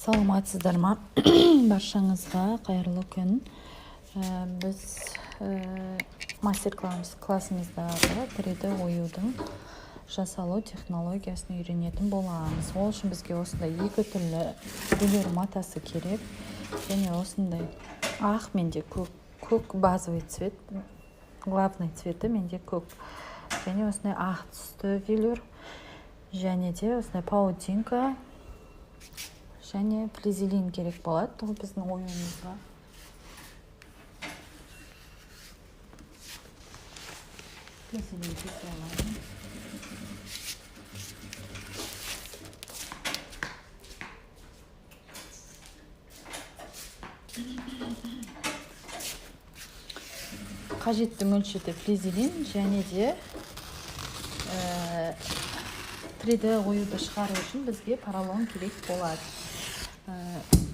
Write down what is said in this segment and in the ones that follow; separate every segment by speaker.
Speaker 1: Саламатсыздар ма? Баршаңызға қайырлы күн. Біз мастер-классымыздағы 3D оюдың жасалу технологиясын үйренетін боламыз. Ол үшін бізге осындай екі түрлі гүлдер матасы керек. Және осындай ақ менде көк базовый цвет, главный цветі менде көк. Және осындай ақ түсті велюр. Және де осындай паутинка және флизелин керек болады. Ол біздің ойымызға. Флизелин кесе аламын. Қажетті мөлшерде флизелин және де 3D оюды шығару үшін бізге поролон керек болады.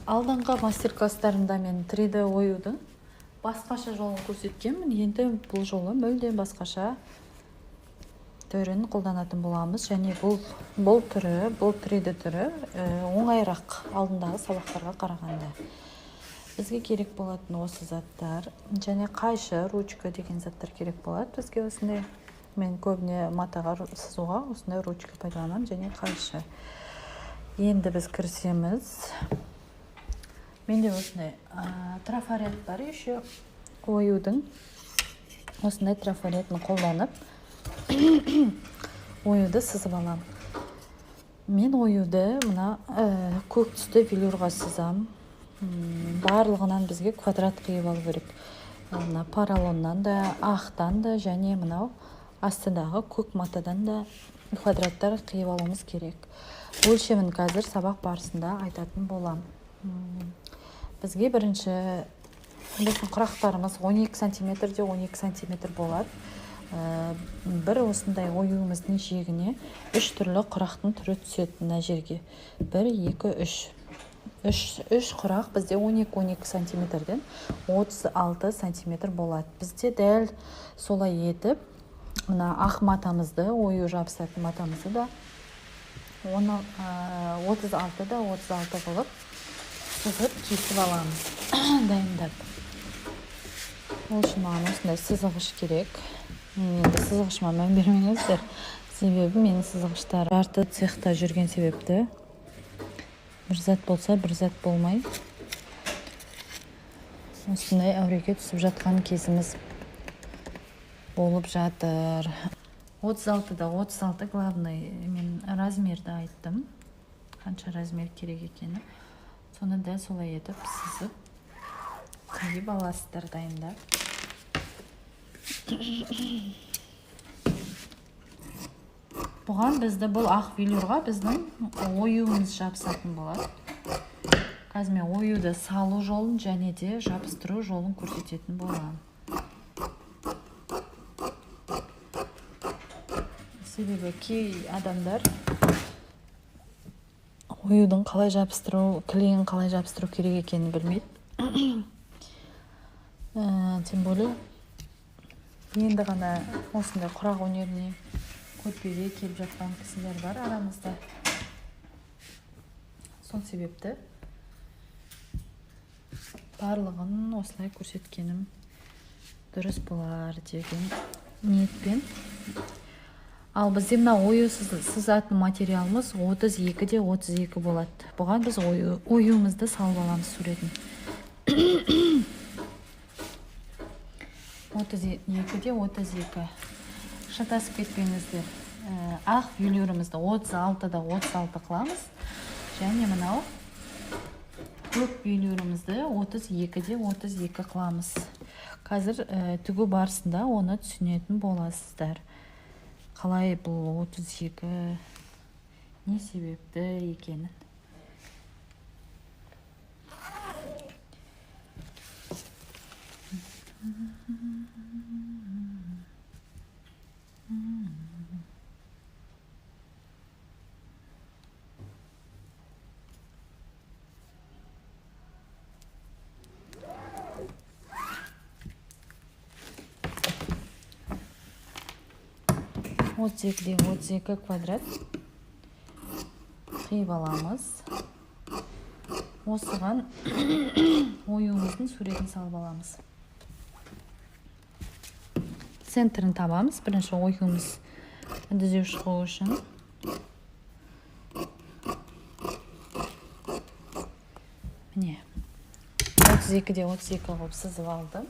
Speaker 1: Алдыңғы мастер-класстарымда мен 3D оюдың басқаша жолын көрсеткенмін. Енді бұл жолы мүлдем басқаша түрін қолданатын боламыз. Және бұл 3D түрі оңайырақ алдындағы сабақтарға қарағанда. Бізге керек болатын осы заттар. Және қайшы, ручка деген заттар керек болады. Бізге осындай, мен көбіне матаға сызуға осындай ручка пайдаланамын және қайшы. Енді біз кірісеміз. Менде осындай трафарет бар. Еще оюдың осындай трафаретін қолданып оюды сызып аламын. Мен оюды мына көк түсті велюрға сызам. Барлығынан бізге квадрат қиып алу керек. Поролоннан да, ақтан да және мынау астыдағы көк матадан да квадраттар қиып алуымыз керек. Өлшемін қазір сабақ барысында айтатын болам. Бізге бірінші біздің құрақтарымыз 12 сантиметрде 12 сантиметр болады. Бір осындай оюымыздың жиегіне 3 түрлі құрақтың түрі түседі мына жерге. 1, 2, 3. 3 құрақ бізде 12 сантиметрден 36 сантиметр болады. Бізде дәл солай етіп, мына ақ матамызды, ою жабысатын матамызды да оны 36 қылып сызып кесіп аламыз. Дайындап. Ол үшін маған осындай сызғыш керек. Енді сызғышыма мән бермеңіздер. Себебі менің сызғыштар жарты цехта жүрген себепті. Бір зат болса, бір зат болмай. Осындай әуреге түсіп жатқан кезіміз болып жатыр. 36-да 36 главный мен размерді айттым. Қанша размер керек екені. Соны дәл солай етіп сызып қиып аласыздар дайындап. Бұған бізді бұл ақ велюрға біздің оюымыз жабысатын болады. Қазір мен оюды салу жолын және де жабыстыру жолын көрсететін боламын. Себебі кей адамдар оюдың қалай жабыстыру, кілегін қалай жабыстыру керек екенін білмейді. Тем более енді ғана осындай құрақ өнеріне көрпеге келіп жатқан кісілер бар арамызда. Сол себепті барлығын осылай көрсеткенім дұрыс болар деген ниетпен. Ал бізде мына ою сызатын материалымыз 32-де 32 болады. Бұған біз оюымызды салып аламыз суретін. 32-де 32. Шатасып кетпеңіздер. Ақ велюрімізді 36-да 36 қыламыз. Және мынау көк велюрімізді 32-де 32 қыламыз. Қазір тігу барысында оны түсінетін боласыздар. Қалай бұл 32 не себепті екенін. От 32 квадрат қиып аламыз. осыған оюымыздың суретін салып аламыз. Центрін табамыз. Бірінші оюымыз дүзеу шығу үшін. Міне 32-де 32 қылып сызып алдым.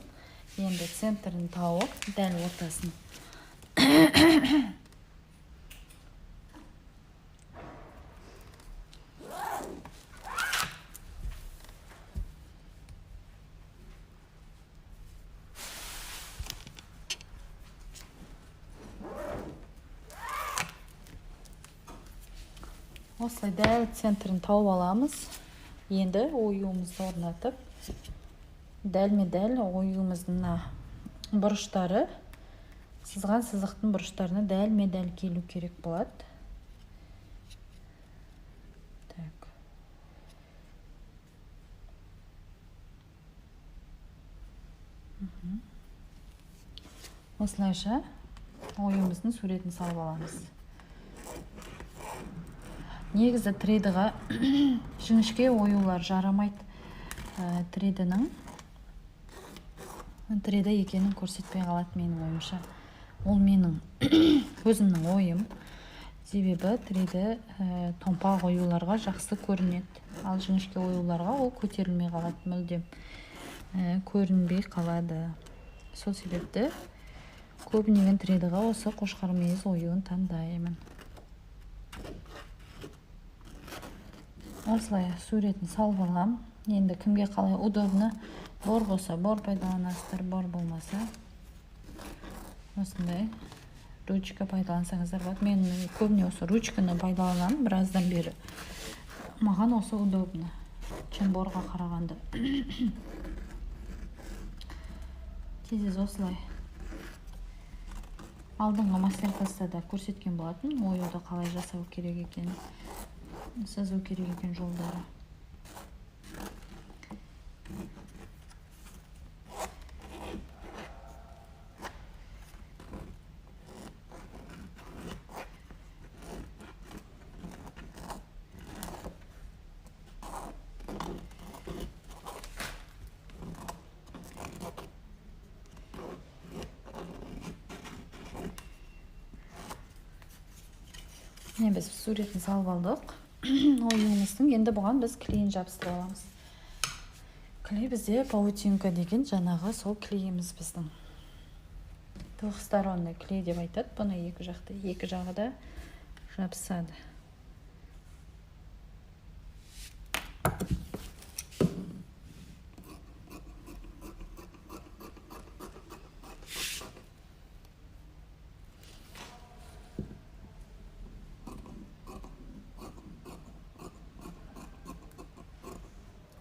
Speaker 1: Енді центрін тауып, дәл ортасын осылай дәл центрін тауып аламыз. Енді оюымызды орнатып, дәлме-дәл оюымыздың бұрыштары, сызған сызықтың бұрыштарына дәлме-дәл келу керек болады. Так. Осылайша оюымыздың суретін салып аламыз. Негізі 3D-ға жіңішке оюлар жарамайды. 3D-ның 3D екенін көрсетпей қалады менің ойымша. Ол менің өзімнің ойым. Себебі 3D томпақ оюларға жақсы көрінеді. Ал жіңішке оюларға ол көтерілмей қалады, мүлдем көрінбей қалады. Сол себепті көбінеген 3D-ға осы қошқар мүйіз оюын таңдаймын. Осылай суретін салып алам. Енді кімге қалай удобны, бор болса бор пайдаланасыздар, бор болмаса осындай ручка пайдалансаңыздар болады. Мен көбіне осы ручканы пайдаланамын біраздан бері. Маған осы удобны, чем борға қарағанда. Тез осылай алдыңғы мастер-класста да көрсеткен болатын, оюды қалай жасау керек екенін, сызу керек екен жолдары. Міне біз суретін салып алдық. Оюымыздың енді бұған біз клейін жабыстыра аламыз. Клей бізде паутинка деген жаңағы сол клейіміз біздің. Двухсторонный клей деп айтады. Бұны екі жағы да жабысады.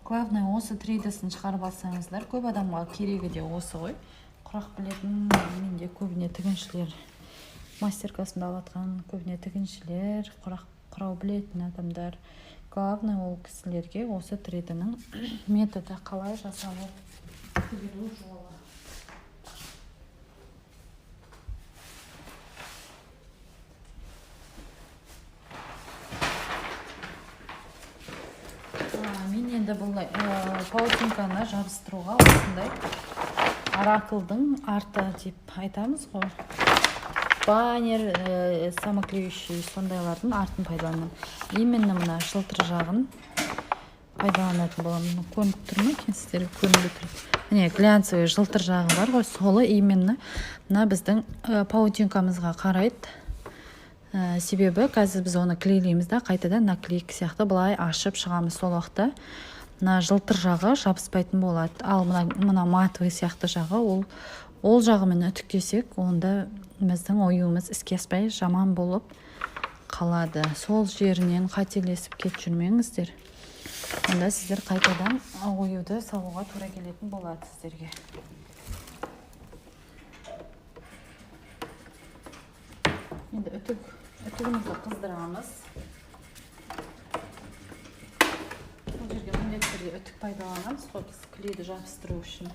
Speaker 1: Главное, осы 3D-сын шығарып алсаңыздар, көп адамға керегі де осы ғой. Құрақ білетін, менде көбіне тігіншілер, мастер-классымда алатқан көбіне тігіншілер, құрау білетін адамдар. Главное, ол кісілерге осы 3D-ның методы қалай жасалу тігілу жолы. Мен енді бұл паутинканы жабыстыруға осындай оракылдың арты деп айтамыз ғой. Баннер, самоклеющий сондайлардың артын пайдаланамын. Именно мына жылтыр жағын пайдаланатын боламын. Көрініп тұр ма екен сіздерге? Көрініп тұр. Міне глянцевый жылтыр жағы бар ғой, солы именно мына біздің паутинкамызға қарайды. Себебі қазір біз оны клейлейміз да, қайтадан наклейка сияқты былай ашып шығамыз. Сол уақытта мына жылтыр жағы жабыспайтын болады. Ал мына матовый сияқты жағы, ол жағымен үтіктесек, онда біздің оюымыз іске аспай жаман болып қалады. Сол жерінен қателесіп кет жүрмеңіздер. Онда сіздер қайтадан оюды салуға тура келетін болады сіздерге. Енді үтігімізді қыздырамыз. Бұл жерге міндетті үтік пайдаланамыз. Біз клейді жабыстыру үшін,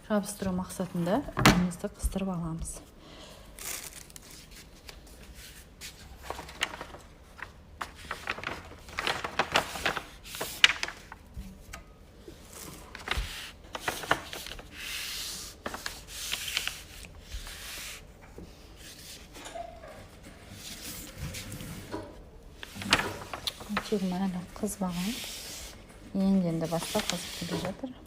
Speaker 1: жабыстыру мақсатында үтігімізді қыздырып аламыз. Бөлшегім әлі қызбаған. Енді бастап қызып келе жатыр.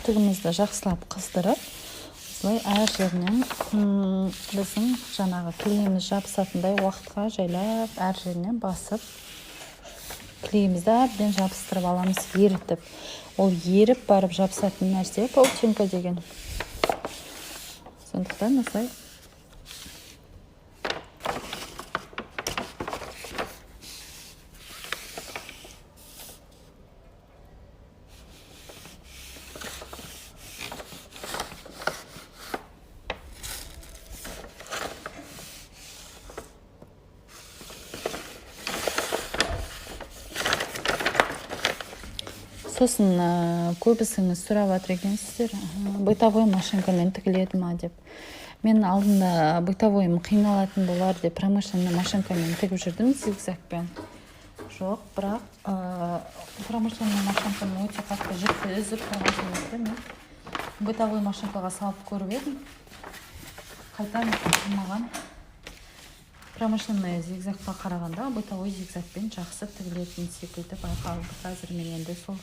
Speaker 1: Үтігімізді жақсылап қыздырып, осылай әр жерінен біздің жаңағы клейіміз жабысатындай уақытқа жайлап әр жерінен басып, клейімізді әбден жабыстырып аламыз, ерітіп. Ол еріп барып жабысатын нәрсе паутинка деген. Сондықтан осылай сосын көбісіңіз сұрап жатыр екенсіздер, бытовой машинкамен тігіледі ма деп. Мен алдында бытовойым қиналатын болар деп промышленный машинкамен тігіп жүрдім, зигзагпен. Жоқ, бірақ промышленный машинкамен өте қатты жіпті үзіп тұрған себепті мен бытовой машинкаға салып көріп едім. Қайтадан маған промышленный зигзагқа қарағанда бытовой зигзагпен жақсы тігілетін секілді байқалды. Қазір мен енді сол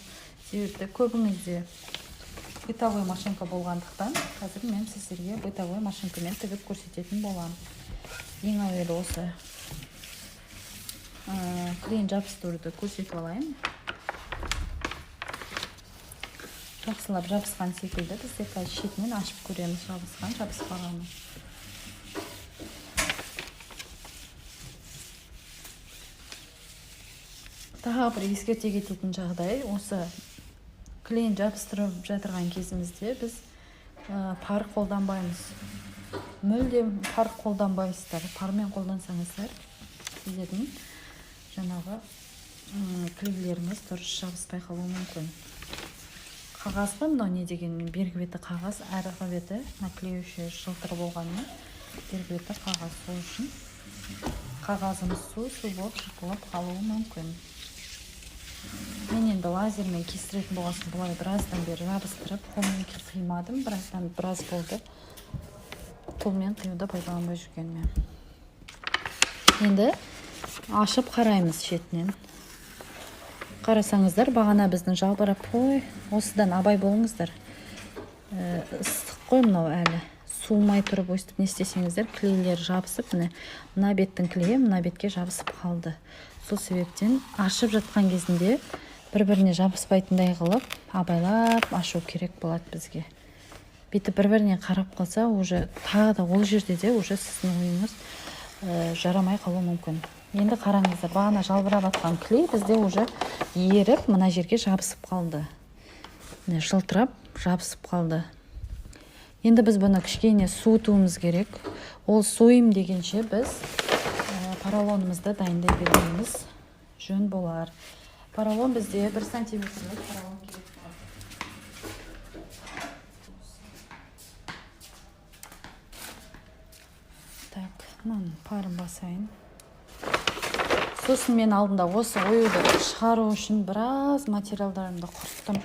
Speaker 1: себепті көбіңізде бытовой машинка болғандықтан қазір мен сіздерге бытовой машинкамен тігіп көрсететін боламын. Ең әуелі осы клейін жабыстыруды көрсетіп алайын. Жақсылап жабысқан секілді бізде қазір шетінен ашып көреміз, жабысқан, жабыспағанын. Тағы бір ескерте кететін жағдай, осы клейін жабыстырып жатырған кезімізде біз пар қолданбаймыз. Мүлдем пар қолданбайсыздар. Пармен қолдансаңыздар, сіздердің жаңағы клейлеріңіз дұрыс жабыспай қалуы мүмкін. Қағаз ба, мынау не дегенмен, бергі беті қағаз, әрі беті наклеюші жылтыр болғанымен, бергі беті қағаз. Сол үшін қағазымыз су болып жыртылып қалуы мүмкін. Мен енді лазермен кестіретін болғасын бұлай біраздан бері жабыстырып, қолмен қимадым, біраз болды. Қолмен қиюды пайдаланбай жүргенмен. Енді ашып қараймыз шетінен. Қарасаңыздар, бағана біздің жалбырап қой, осыдан абай болыңыздар. Ыстық қой мынау әлі. Суымай тұрып өстіп не істесеңіздер, клейлер жабысып, мына беттің клейі мына бетке жабысып қалды. Сол себептен ашып жатқан кезінде бір-біріне жабыспайтындай қылып, абайлап ашу керек болады бізге. Беті бір-біріне қарап қалса, уже тағы да ол жерде де уже сіздің ойыңыз жарамай қалуы мүмкін. Енді қараңыздар, бағана жалбырап атқан клей бізде уже еріп, мына жерге жабысып қалды. Жылтырап жабысып қалды. Енді біз бұны кішкене суытуымыз керек. Ол суым дегенше біз поролонымызды дайындай беруіміз жөн болар. Поролон бізде 1 сантиметрлік поролон керек болады. Так, мынаны парын басайын. Сосын мен алдында осы оюды шығару үшін біраз материалдарымды құрттым.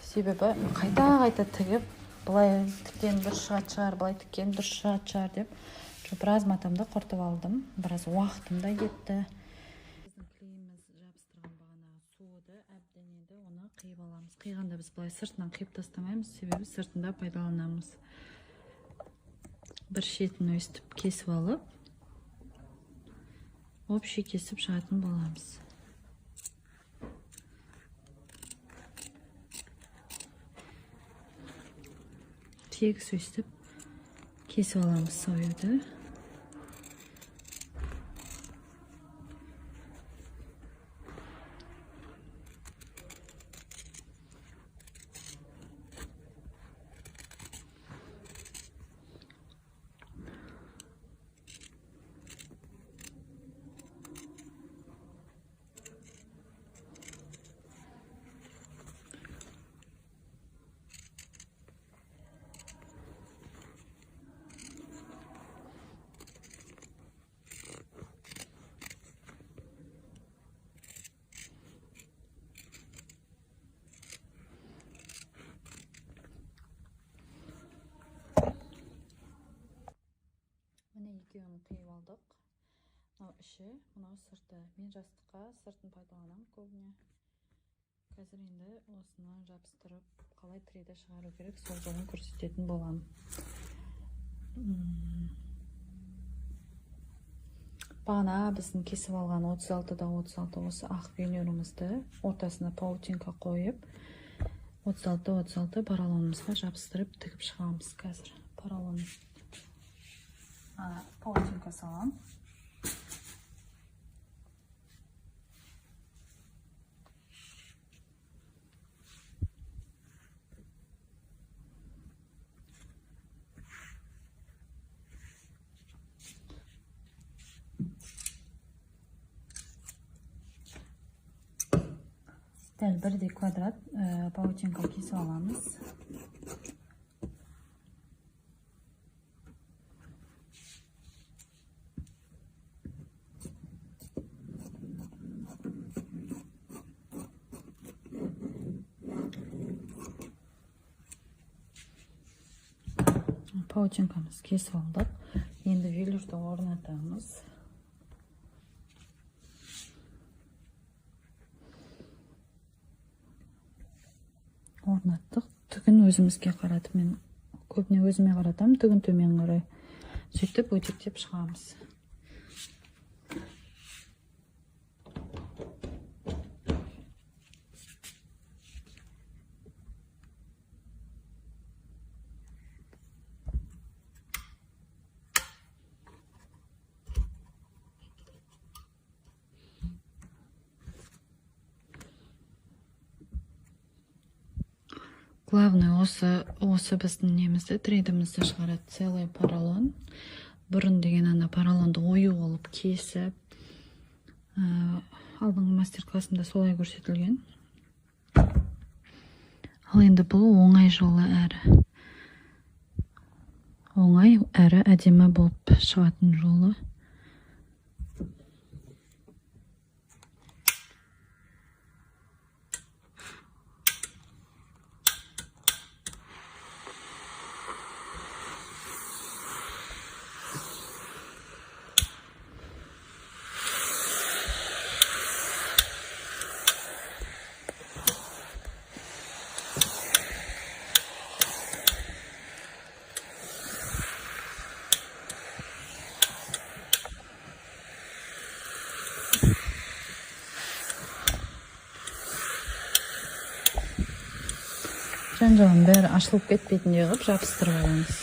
Speaker 1: Себебі қайта тігіп, былай тіккен дұрыс шығар, былай тіккен дұрыс шығар деп біраз матамды құртып алдым. Біраз уақытым да кетті. Біздің клейіміз жабыстырған бағанағы суды әбден енді оны қиып аламыз. Қиғанда біз былай сыртынан қиып тастамаймыз, себебі сыртында пайдаланамыз. Бір шетін өстіп кесіп алып, общий кесіп шығатын боламыз. Тегіс өстіп кесіп аламыз союды. екеуін қиып алдық. Мынау іші, мынау сырты. Мен жастыққа сыртын пайдаланамын көбіне. Қазір енді осыны жабыстырып, қалай 3D шығару керек, сол жолын көрсететін боламын. Бағана біздің кесіп алған 36-да 36 осы ақ велюрімізді ортасына паутинка қойып, 36-36 поролонымызға жабыстырып тігіп шығамыз қазір. Поролон паутинка салам. Дәл бірдей квадрат паутинка кесіп аламыз. Паутинкамыз кесіп алдық. Енді велюрді орнатамыз. Орнаттық. Түгін өзімізге қаратып, мен көбіне өзіме қаратам, түгін төмен қарай. Сөйтіп өтектеп шығамыз. Главный осы біздің немізді, трейдімізді шығарады. Целый поролон. Бұрын деген ана поролонды ою олып кесіп. Алдыңғы мастер-классымда солай көрсетілген. Ал енді бұл оңай жолы әрі. Оңай әрі әдемі болып шығатын жолы. Жан-жағын бәрі ашылып кетпейтіндей қылып жабыстырып аламыз.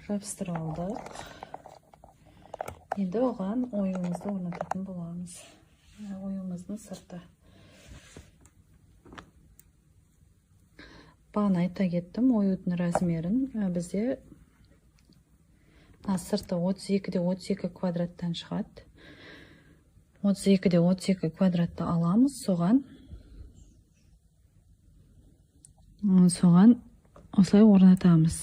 Speaker 1: Жабыстырып алдық. Енді оған оюымызды орнататын боламыз. Оюымыздың сырты. Бағана айта кеттім, оюдың размерін бізде сырты 32-де 32 квадраттан шығады. 32-де 32 квадратты аламыз, соған осылай орнатамыз.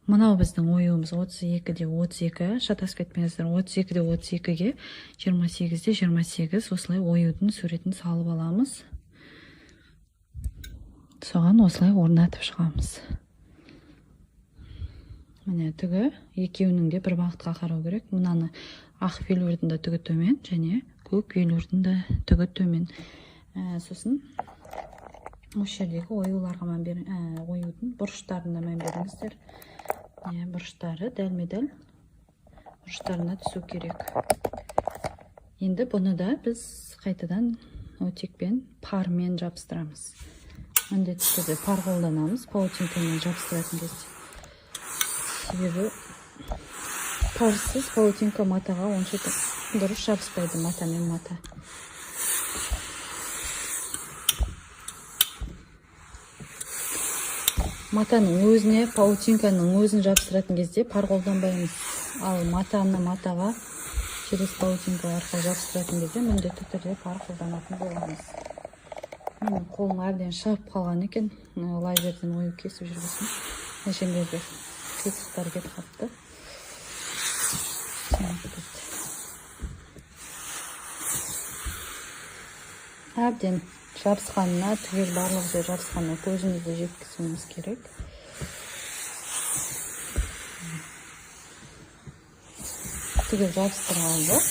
Speaker 1: Мынау біздің оюымыз 32-де 32, шатасып кетпеңіздер, 32-де 32-ге 28-де 28 осылай оюдың суретін салып аламыз. Соған осылай орнатып шығамыз. Міне түгі екеуінің де бір бағытқа қарау керек. Мынаны ақ велюрдің да түгі төмен, және көк велюрдің да түгі төмен. Сосын осы жердегі оюларға мән беріңіздер, оюдың бұрыштарына мән беріңіздер. Бұрыштары дәлме-дәл бұрыштарына түсу керек. Енді бұны да біз қайтадан өтекпен пармен жабыстырамыз. Міндетті түрде пар қолданамыз, паутинкамен жабыстыратын кезде. Себебі парсыз паутинка матаға онша дұрыс жабыспайды, матамен мата. Матаның өзіне, паутинканың өзін жабыстыратын кезде пар қолданбаймыз. Ал матаны матаға через паутинка арқылы жабыстыратын кезде міндетті түрде пар қолданатын боламыз. Менің қолым әбден шығып қалған екен, лазерден ою кесіп жүргізім. Нешемдерге қисықтар кетіп қапты. әбден жабысқанына, түгел барлық жер жабысқанына көзімізді жеткізуіміз керек. Түгел жабыстырған жоқ.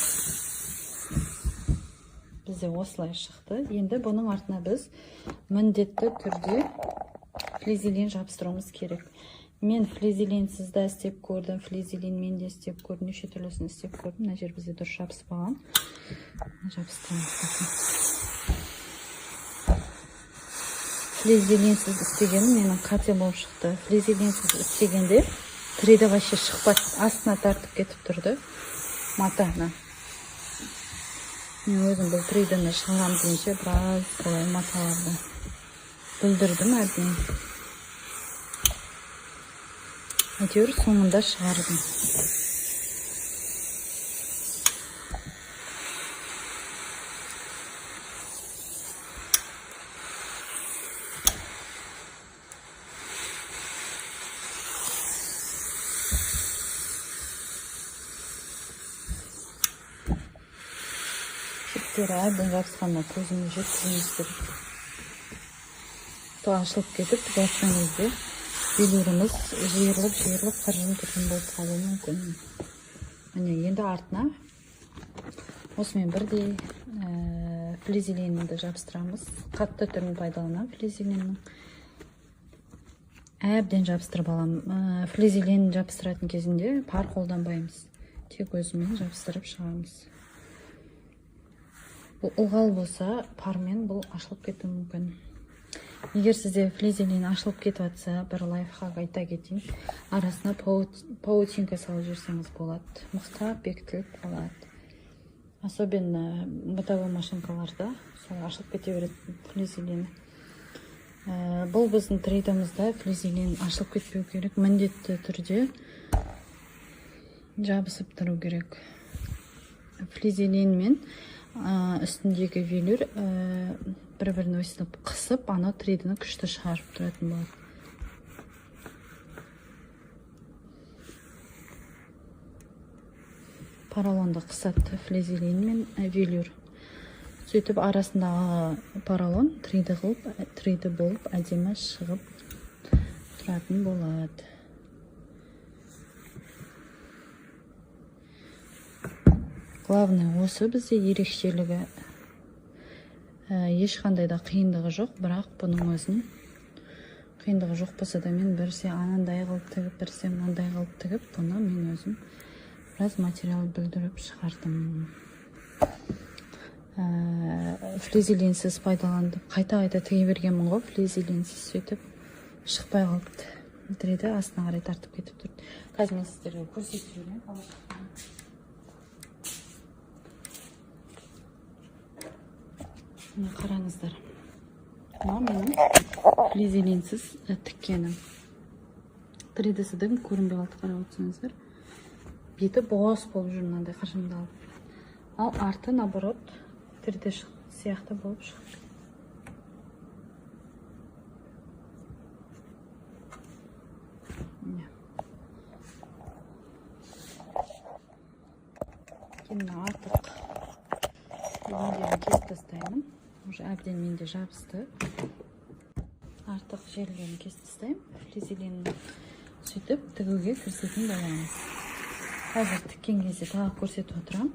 Speaker 1: Бізде осылай шықты. Енді бұның артына біз міндетті түрде флизелин жабыстыруымыз керек. Мен флизелинсіз де істеп көрдім, флизелинмен де істеп көрдім, неше түрлісін істеп көрдім. Мына жер бізде дұрыс жабыспаған. Жабыстырамыз. Флизелинсіз істегенім менің қате болып шықты. Флизелинсіз істегенде тірейді вообще шықпады, астына тартып кетіп тұрды матаны. Мен өзім бұл тірейдіні шығарам дейінше біраз солай маталарды бүлдірдім әбден. Әйтеуір соңында шығардым. Әбден жабысқанына көзіміз жеткізуіміз керек. Ашылып кетіп, жатқан кезде белуріміз жиырылып қыржын болып қалуы мүмкін. Міне енді артына осымен бірдей флизелинді жабыстырамыз. Қатты түрін пайдаланамын флизелиннің. Әбден жабыстырып аламын. Флизелин жабыстыратын кезінде пар қолданбаймыз. Тек өзімен жабыстырып шығамыз. Бұл ылғал болса, пармен бұл ашылып кетуі мүмкін. Егер сізде флизелин ашылып кетіп жатса, бір лайфхак айта кетейін. Арасына паутинка салып жүрсеңіз болады. Мықтап бекітіліп қалады. Особенно бытовой машинкаларда сол ашылып кете береді флизелин. Бұл біздің трейдімізде флизелин ашылып кетпеу керек. Міндетті түрде жабысып тұру керек. Флизелин мен үстіндегі велюр бір-бірін өстіп қысып, анау трейдіні күшті шығарып тұратын болады. Поролонды қысатты флизелин мен велюр. Сөйтіп арасындағы поролон трейді болып әдемі шығып тұратын болады. Главный осы бізде ерекшелігі. Ешқандай да қиындығы жоқ, бірақ бұның өзінің қиындығы жоқ болса да мен бірсе анандай қылып тігіп, бірсе мынандай қылып тігіп, бұны мен өзім біраз материал бүлдіріп шығардым. Флизелинсіз пайдаланды. Қайта-қайта тіге бергенмін ғой, флизелинсіз сөйтіп шықпай қалыпты. Трейді астына қарай тартып кетіп тұрды. Қазір мен сіздерге көрсетіп жүрейін. Мына қараңыздар. Мына менің флизелинсіз тіккенім. Трейдісідің көрінбей қалды, қарап отырсаңыздар. Беті бос болып жүр, мынандай қыржыңдалып. Ал арты наоборот трейді сияқты болып шықты. Кейін артық жерлерін кесіп тастаймын. Уже әбден менде жабысты. Артық жерлерін кесіп тастаймын. Флизелинді сөйтіп тігуге кірісетін боламыз. Қазір тіккен кезде тағы көрсетіп отырамын.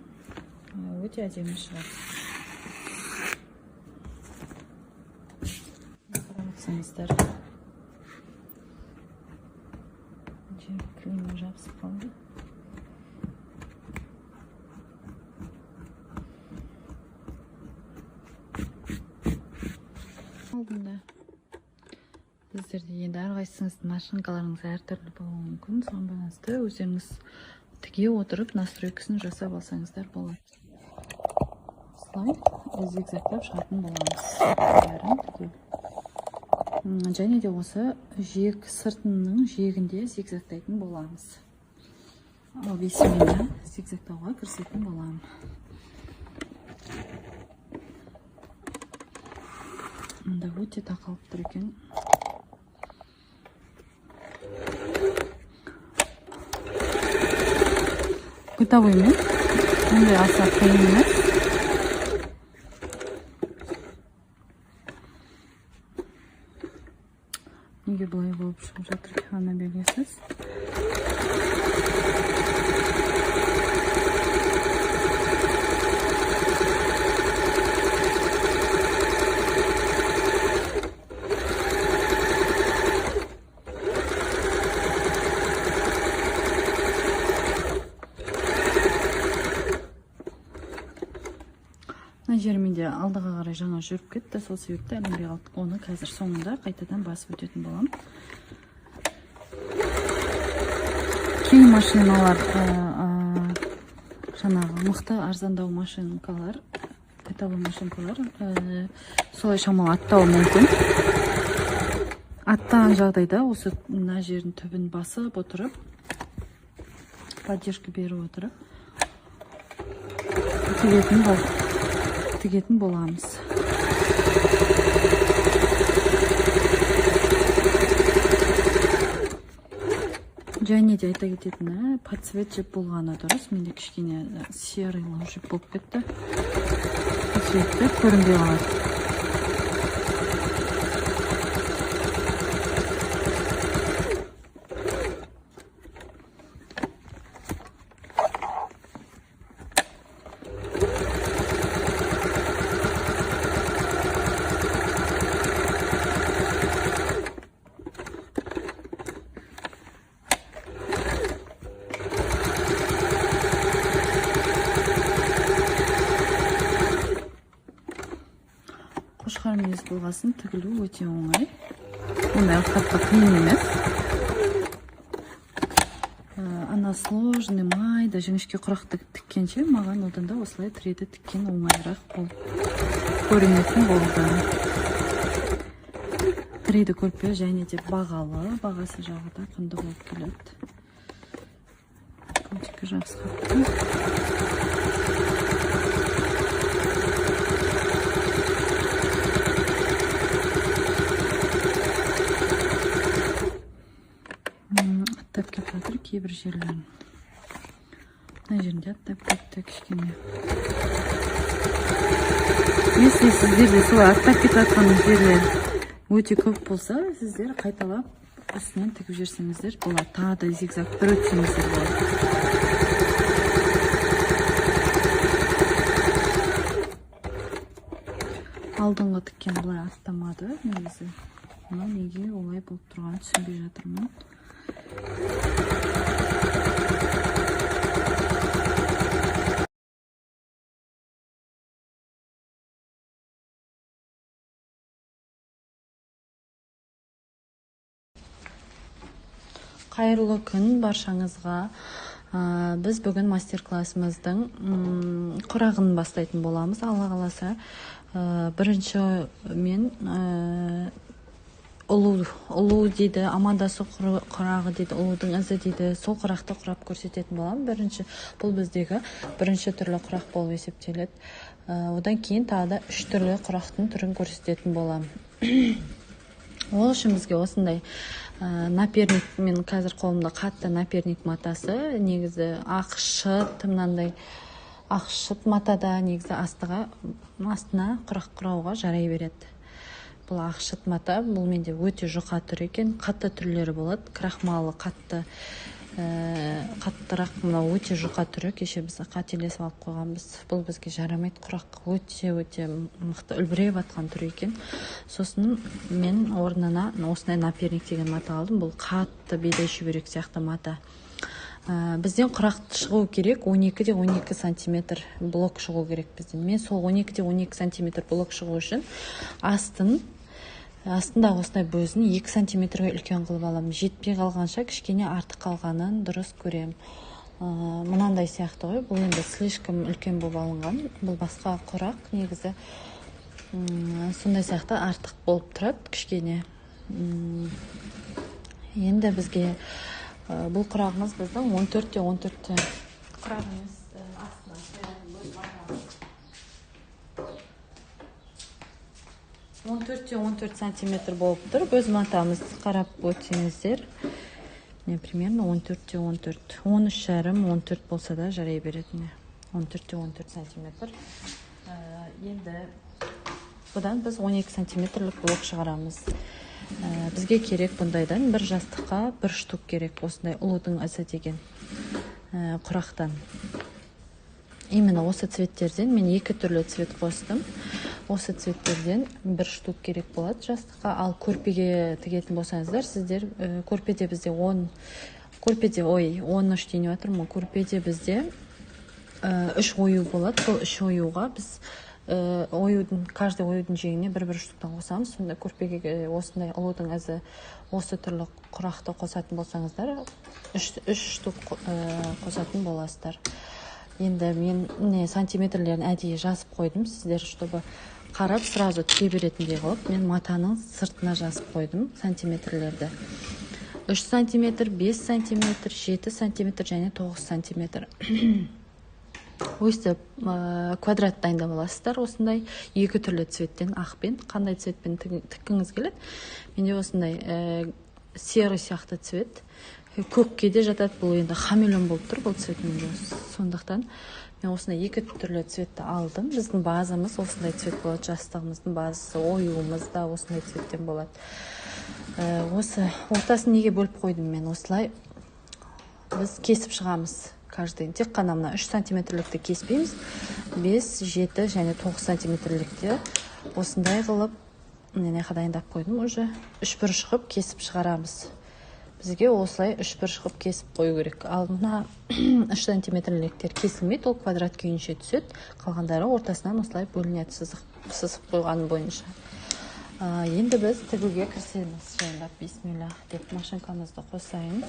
Speaker 1: Өте әдемі шығады. Қарап отырсаңыздар. Клеймі жабысып қалды. Алдында біздерде енді әрқайсыңыздың машинкаларыңыз әртүрлі болуы мүмкін. Соған байланысты өздеріңіз тіге отырып настройкасын жасап алсаңыздар болады. Осылай зигзагтап шығатын боламыз. Және де осы жиек сыртының жиегінде зигзагтайтын боламыз. Ал бесігені зигзагтауға кірісетін боламын. Мында өте тақалып тұр екен. Бытовыймен мұндай аса қиын емес. менде алдыға қарай жаңа жүріп кетті, сол себепті ілінбей қалдық. Оны қазір соңында қайтадан басып өтетін боламын. Кей машиналар жаңағы мықты арзандау машинкалар, эталон машинкалар солай шамалы аттауы мүмкін. Аттаған жағдайда осы мына жердің түбін басып отырып, поддержка беріп отырып тігетін боламыз. Және де айта кететіні, подсвет жеп болғаны дұрыс. Менде кішкене серый жеп болып кетті. Подсветті көрінбей қалады. Қошқар мінез болғасын тігілу өте оңай. Ондай қатты қиын емес. Ана сложный майда жіңішке құрақты тіккенше маған одан да осылай тіреді тіккен оңайырақ болып көрінетін болды. Тіреді көрпе және де бағалы, бағасы жағы да құнды болып келеді. Көмтекі жақсы қапты. Аттап кеп жатыр кейбір жерлерін. Мына жерінде аттап кетті кішкене. Если сіздерде солай аттап кетіп жатқан жерлер өте көп болса, сіздер қайталап үстінен тігіп жерсеңіздер болады. Тағы да зигзаг бір өтсеңіздер болады. Алдыңғы тіккен бұлай аттамады негізі. Мына неге олай болып тұрғанын түсінбей жатырмын. Қайырлы күн баршаңызға. Біз бүгін мастер-классымыздың құрағын бастайтын боламыз. Алла қаласа, бірінші мен ұлу дейді, амандасу құрағы дейді, ұлудың ізі дейді, сол құрақты құрап көрсететін боламын. Бұл біздегі бірінші түрлі құрақ болып есептеледі. Одан кейін тағы да 3 түрлі құрақтың түрін көрсететін боламын. Ол үшін бізге осындай наперник, мен қазір қолымда қатты наперник матасы, негізі ақшыт, мынандай ақшыт матада негізі астына құрақ құрауға жарай береді. Бұл ақшыт мата, бұл менде өте жұқа түр екен, қатты түрлері болады, крахмалы қаттырақ, мынау өте жұқа түрі, кеше біз қателесіп алып қойғанбыз. Бұл бізге жарамайды, құрақ өте мықты үлбіреп атқан түрі екен. Сосын мен орнына осындай наперник деген мата алдым. Бұл қатты бидай шүберек сияқты мата. Бізден құрақ шығу керек, 12-12 сантиметр блок шығу керек бізден. Мен сол 12-12 сантиметр блок шығу үшін астында осындай бөзін 2 сантиметрге үлкен қылып аламын. Жетпей қалғанша кішкене артық қалғанын дұрыс көремін. Мынандай сияқты ғой, бұл енді слишком үлкен болып алынған. Бұл басқа құрақ, негізі сондай сияқты артық болып тұрады кішкене. Енді бізге бұл құрағымыз біздің 14-14 құрағымыз астына 14-14 сантиметр болып тұр. Өз матамыз қарап өтсеңіздер, примерно 14-14, 13,5-14 болса да жарай беретін. 14-14 сантиметр. Енді бұдан біз 12 сантиметрлік блок шығарамыз. Бізге керек бұндайдан бір жастыққа бір штук керек, осындай ұлудың ізі деген құрақтан. Именно осы цветтерден мен 2 түрлі цвет қостым. Осы цветтерден бір штук керек болады жастыққа. Ал көрпеге тігетін болсаңыздар, сіздер көрпеде бізде 13 дейін отырмын. Көрпеде бізде 3 ою болады. Бұл 3 оюға біз каждый оюдың жеңіне бір штуктан қосамыз. Сонда көрпеге осындай ұлудың ізі осы түрлі құрақты қосатын болсаңыздар, 3 штук қосатын боласыздар. Енді мен сантиметрлерін әдейі жазып қойдым сіздер, чтобы қарап сразу тіке беретіндей қылып, мен матаның сыртына жазып қойдым сантиметрлерді. 3 сантиметр, 5 сантиметр, 7 сантиметр және 9 сантиметр. Өстіп квадрат дайындап аласыздар. Осындай екі түрлі цветтен, ақпен, қандай цветпен тіккіңіз келеді. Менде осындай серый сияқты цвет. Көкке де жатады, бұл енді хамелеон болып тұр бұл цвет менде. Сондықтан мен осындай екі түрлі цветті алдым. Біздің базамыз осындай цвет болады, жастығымыздың базасы, оюымыз да осындай цветтен болады. Осы ортасын неге бөліп қойдым мен осылай? Біз кесіп шығамыз. Каждый. Тек қана мына 3 сантиметрлікті кеспейміз. 5, 7 және 9 сантиметрлікте осындай қылып, мен дайындап қойдым уже. 3 бұрыш қылып кесіп шығарамыз. Бізге осылай 3 бұрыш қылып кесіп қою керек. Ал мына 3 сантиметрліктер кесілмейді, ол квадрат күйінше түседі. Қалғандары ортасынан осылай бөлінеді сызып қойған бойынша. Енді біз тігуге кірісеміз. Жайлап бисмилля деп машинкамызды қосайын.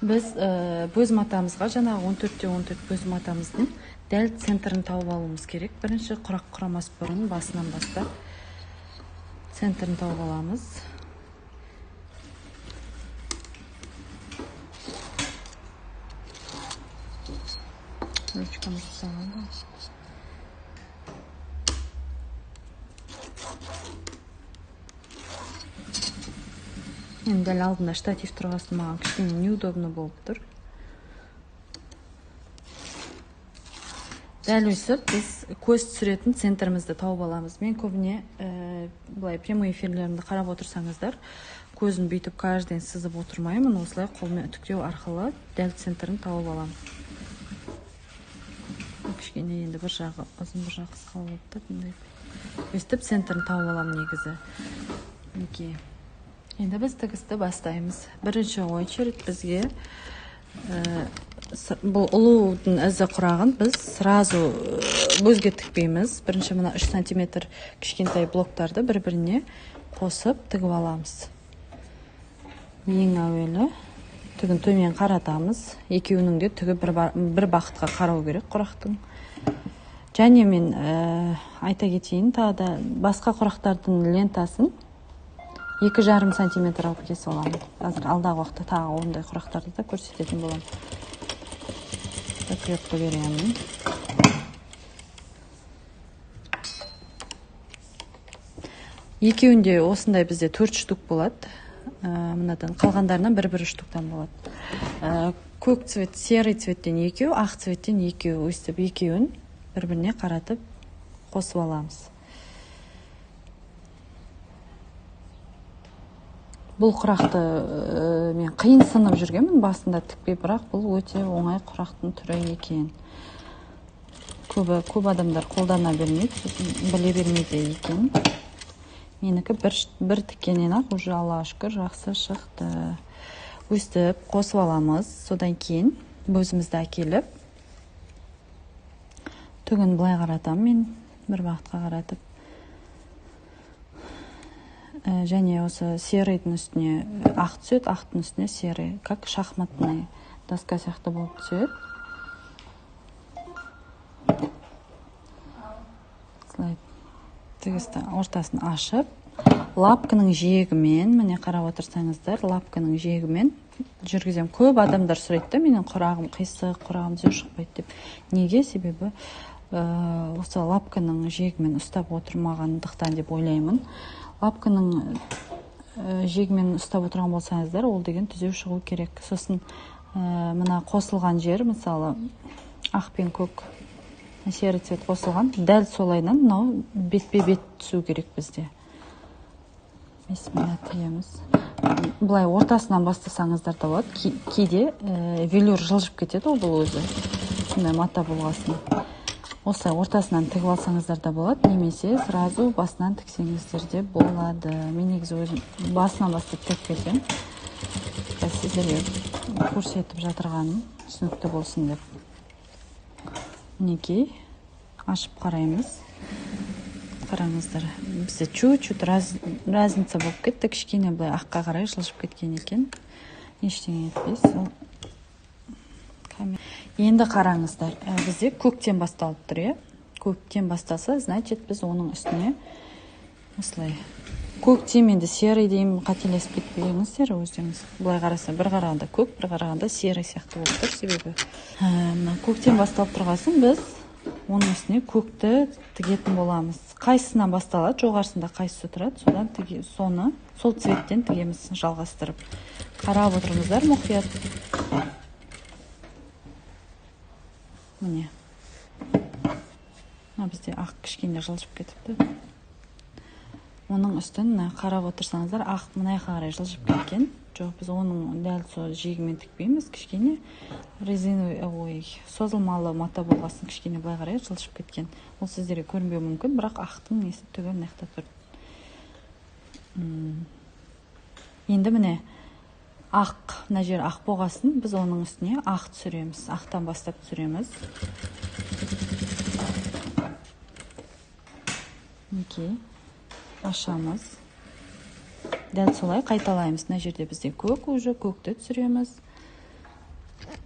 Speaker 1: Біз бөз матамызға жаңағы 14-14 бөз матамыздың дәл центрін тауып алуымыз керек. Бірінші құрақ құрамас бұрын басынан бастап центрін тауып аламыз. Ручкамызды салады. Енді дәл алдында штатив тұрғасын маған кішкене неудобно болып тұр. Дәл өсіп, біз көз түсіретін центрімізді тауып аламыз. Мен көбіне бұлай прямой эфирлерімді қарап отырсаңыздар, көзін бүйтіп каждайын сызып отырмаймын. Осылай қолмен үтіктеу арқылы дәл центрін тауып аламын. Кішкене енді бір жағы ұзын, бір жағы қысқа болып тұр. Өстіп центрін тауып аламын негізі. Мінекей. Енді біз тігісті бастаймыз. Бірінші очередь бізге бұл ұлудың ізі құрағын біз сразу бөзге тікпейміз. Бірінші мына 3 сантиметр кішкентай блоктарды бір-біріне қосып тігіп аламыз. Ең әуелі түгін төмен қаратамыз. Екеуінің де түгі бір бақытқа қарау керек құрақтың. Және мен айта кетейін, тағы да басқа құрақтардың лентасын 2,5 сантиметр алып кесіп аламын. Қазір алдағы уақытта тағы ондай құрақтарды да көрсететін боламын. Закрепка беремін. Екеуінде осындай бізде 4 штук болады. Мынадан қалғандарынан бір штуктан болады. Көк цвет, серый цветтен екеу, ақ цветтен екеу. Өстіп екеуін бір-біріне қаратып қосып аламыз. Бұл құрақты мен қиын сынып жүргенмін басында тікпей, бірақ бұл өте оңай құрақтың түрі екен. Көп адамдар қолдана бермейді, біле бермейді екен. Менікі бір тіккеннен ақ уже Аллаға шүкір жақсы шықты. Өстіп қосып аламыз. Содан кейін бөзімізді әкеліп, түгін былай қаратам мен, бір бағытқа қаратып. Және осы серыйдың үстіне ақ түседі, ақтың үстіне серый, как шахматный доска сияқты болып түседі. Тігісті ортасын ашып, лапканың жиегімен, міне қарап отырсаңыздар, лапканың жиегімен жүргізем. Көп адамдар сұрайды, менің құрағым қисық, құрағым түзеу шықпайды деп. Неге? Себебі осы лапканың жиегімен ұстап отырмағандықтан деп ойлаймын. Лапканың жегімен ұстап отырған болсаңыздар, ол деген түзеу шығу керек. Сосын мына қосылған жер, мысалы ақ пен көк серый цвет қосылған, дәл солайынан мынау бетпе-бет түсу керек бізде. Бисмилля тиеміз. Бұлай ортасынан бастасаңыздар да болады. Кейде велюр жылжып кетеді, ол бұл өзі. Сондай мата болғасын. Осылай ортасынан тігіп алсаңыздар да болады, немесе сразу басынан тіксеңіздер де болады. Мен негізі өзім басынан бастап тікпесем, сіздерге көрсетіп жатырғаным түсінікті болсын деп. мінекей ашып қараймыз. Қараңыздар, бізде чуть-чуть разница болып кетті, кішкене былай аққа қарай жылжып кеткен екен. Ештеңе етпес. Енді қараңыздар, бізде көктен басталып тұр, көктен бастаса, значит, біз оның үстіне осылай. Көктем енді серый деймін, қателесіп кетпеңіздер өздеріңіз. Былай қараса, бір қарағанда көк, бір қарағанда серый сияқты болып тұр, себебі. Көктен басталып тұрғасын біз оның үстіне көкті тігетін боламыз. Қайсысынан басталады, жоғарысында қайсысы тұрады, содан соны сол цветтен тігеміз жалғастырып. Қарап отырыңыздар мұқият. Міне. Бізде ақ кішкене жылжып кетіпті. Оның үстін қарап отырсаңыздар, ақ мына қарай жылжып кеткен. Жоқ, біз оның дәл сол жегімен тікпейміз, кішкене резиновый, созылмалы мата болғасын кішкене былай қарай жылжып кеткен. Ол сіздерге көрінбеуі мүмкін, бірақ ақтың несі түгі мынақта тұр. Енді міне ақ, мына жер ақ болғасын, біз оның үстіне ақ түсіреміз, ақтан бастап түсіреміз. Мінекей, ашамыз. Дәл солай қайталаймыз. Мына жерде бізде көк уже, көкті түсіреміз.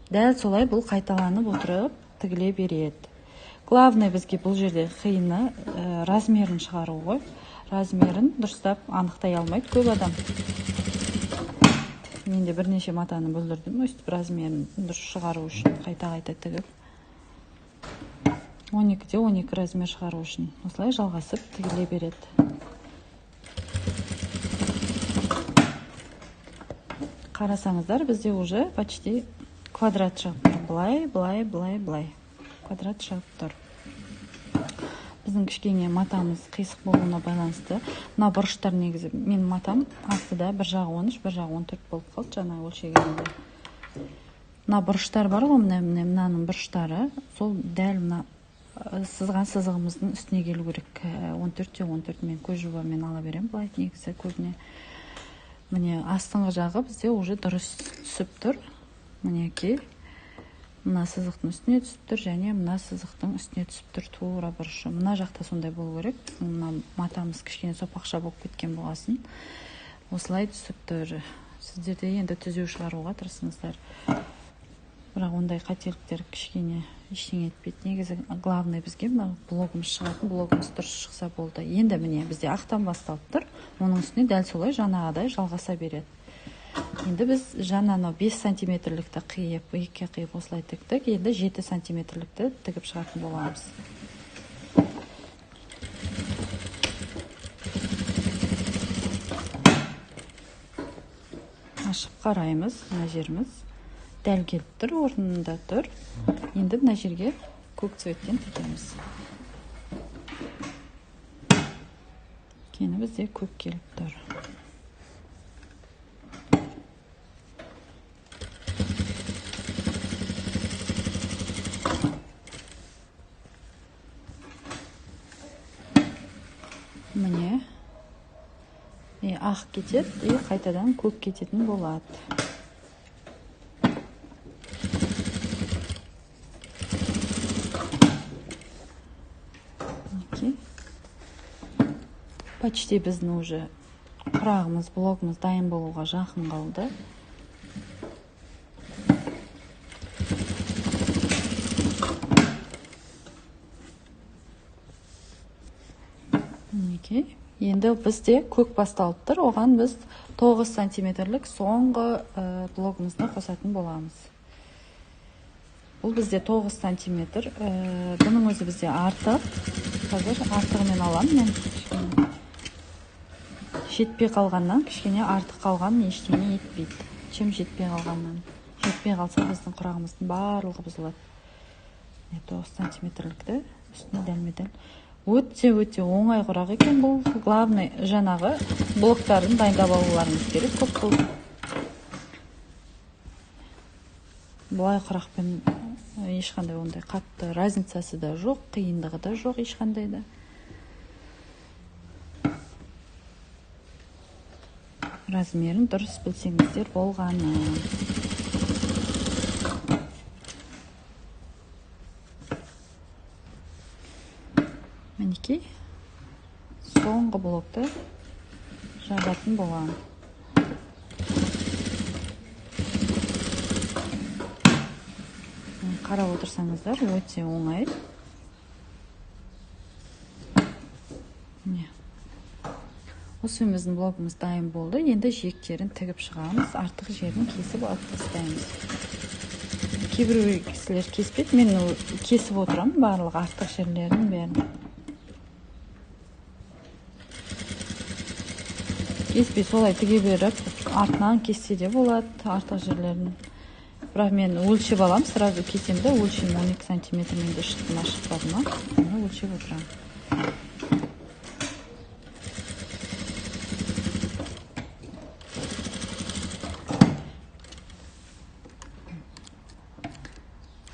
Speaker 1: Дәл солай бұл қайталанып отырып тігіле береді. Главное бізге бұл жерде қиыны размерін шығару ғой. Размерін дұрыстап анықтай алмайды көп адам. Мен де бірнеше матаны бүлдірдім, өстіп размерін дұрыс шығару үшін қайта-қайта тігіп. 12-де 12 размер шығару үшін осылай жалғасып тігіле береді. Қарасаңыздар, бізде уже почти квадрат шығып тұр. Былай. Квадрат шығып тұр. Біздің кішкене матамыз қисық болуына байланысты. Мына бұрыштар негізі, мен матам астыда бір жағы 13, бір жағы 14 болып қалды жаңа өлшегенде. Мына бұрыштар бар ғой, мынаның бұрыштары, сол дәл мына сызған сызығымыздың үстіне келу керек. 14-те 14 мен көз жубамен ала берем, былай негізі көбіне. Міне астыңғы жағы бізде уже дұрыс түсіп тұр. Мінекей, мына сызықтың үстіне түсіп тұр, және мына сызықтың үстіне түсіп тұр тура бұрышы. Мына жақта сондай болу керек. Мына матамыз кішкене сопақша болып кеткен болғасын. Осылай түсіп тұр. Сіздерде енді түзеу шығаруға тырысыңыздар. Бірақ ондай қателіктер кішкене ештеңе етпейді. Негізі главный бізге блогымыз шығатын, блогымыз дұрыс шықса болды. Енді міне бізде ақтан басталып тұр. Оның үстіне дәл солай жаңағыдай жалғаса береді. Енді біз жаңа 5 сантиметрлікті қиып, 2 қиып осылай тіктік. Енді 7 сантиметрлікті тігіп шығатын боламыз. Ашып қараймыз, мына жеріміз дәл келіп тұр, орнында тұр. Енді мына жерге көк цветтен тігеміз. Кені бізде көк келіп тұр. Міне ақ кетеді, қайтадан көк кететін болады. Почти біздің уже құрағымыз, блогымыз дайын болуға жақын қалды. Енді бізде көк басталып тұр, оған біз 9 сантиметрлік соңғы блогымызды қосатын боламыз. Бұл бізде 9 сантиметр. Бұның өзі бізде артық. Қазір артығымен аламын мен. Жетпей қалғаннан, кішкене артық қалған ештеңе етпейді. Чем жетпей қалғаннан. Жетпей қалса біздің құрағымыздың барлығы бұзылады. 9 сантиметрлікті үстіне дәлме-дәл. Өте оңай құрақ екен бұл. Главный жаңағы блоктарын дайындап алуларыңыз керек. Көп бұл. Бұлай құрақпен ешқандай ондай қатты разницасы да жоқ, қиындығы да жоқ ешқандай да. Размерін дұрыс білсеңіздер болғаны. алдыңғы блокты жабатын болам. Қарап отырсаңыздар, өте оңай. Осы біздің блогымыз дайын болды. Енді жиектерін тігіп шығамыз. Артық жерін кесіп алып тастаймыз. Кейбір кісілер кеспейді. Мен кесіп отырамын барлық артық жерлерін бәрін. Кеспей солай тіге беріп, артынан кессе де болады артық жерлерін. Бірақ мен өлшеп алам, сразу кесемді, өлшем 12 сантиметрмен де шықты ма, шықпады ма, оны өлшеп отырам.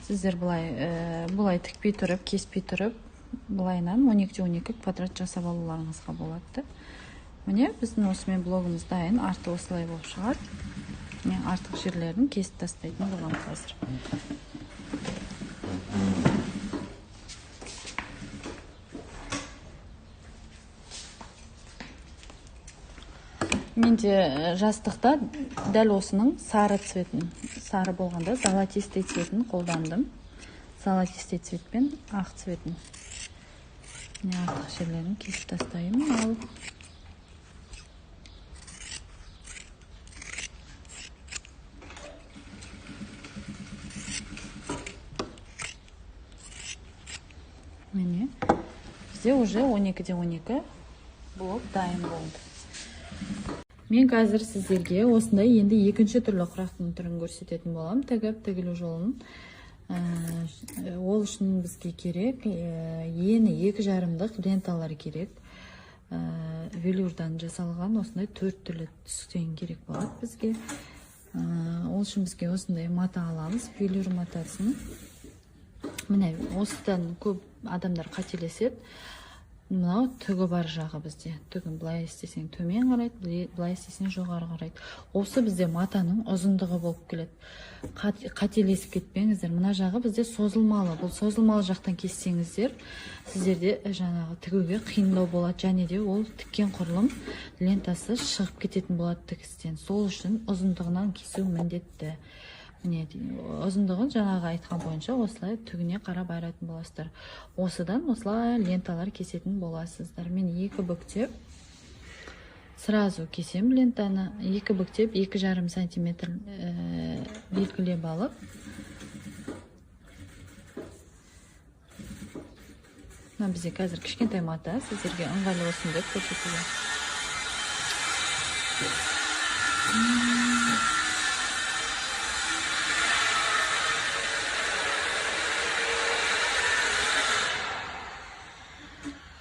Speaker 1: Сіздер бұлай тікпей тұрып, кеспей тұрып, бұлайнан 12-12 квадрат жасап алуларыңызға болады. Міне, біздің осымен блогымыз дайын, арты осылай болып шығады. Мен артық жерлерін кесіп тастайтын болам қазір. Менде жастықта дәл осының сары цветін, сары болғанда золотистый цветін қолдандым. Золотистый цветпен ақ цветін. Мен артық жерлерін кесіп тастаймын. Ал міне, бізде уже 12-12 блок дайын болды. Мен қазір сіздерге осындай енді екінші түрлі құрақтың түрін көрсететін болам. Тігілу жолын. Ол үшін бізге керек, ені 2,5 ленталар керек. Велюрдан жасалған осындай 4 түрлі түстен керек болады бізге. Ол үшін бізге осындай мата аламыз, велюр матасын. Міне, осыдан көп адамдар қателеседі. Мынау түгі бар жағы бізде. Түгін былай істесең төмен қарайды, былай істесең жоғары қарайды. Осы бізде матаның ұзындығы болып келеді. Қателесіп кетпеңіздер. Мына жағы бізде созылмалы. Бұл созылмалы жақтан кессеңіздер, сіздерде жаңағы тігуге қиындау болады. Және де ол тіккен құрылым лентасы шығып кететін болады тігістен. Сол үшін ұзындығынан кесу міндетті. Ұзындығын жаңағы айтқан бойынша осылай түгіне қарап айыратын боласыздар. Осыдан осылай ленталар кесетін боласыздар. Мен 2 бүктеп сразу кесем лентаны. 2 бүктеп 2,5 сантиметр белгілеп алып, бізде қазір кішкентай мата, сіздерге ыңғайлы болсын деп көрсетуге.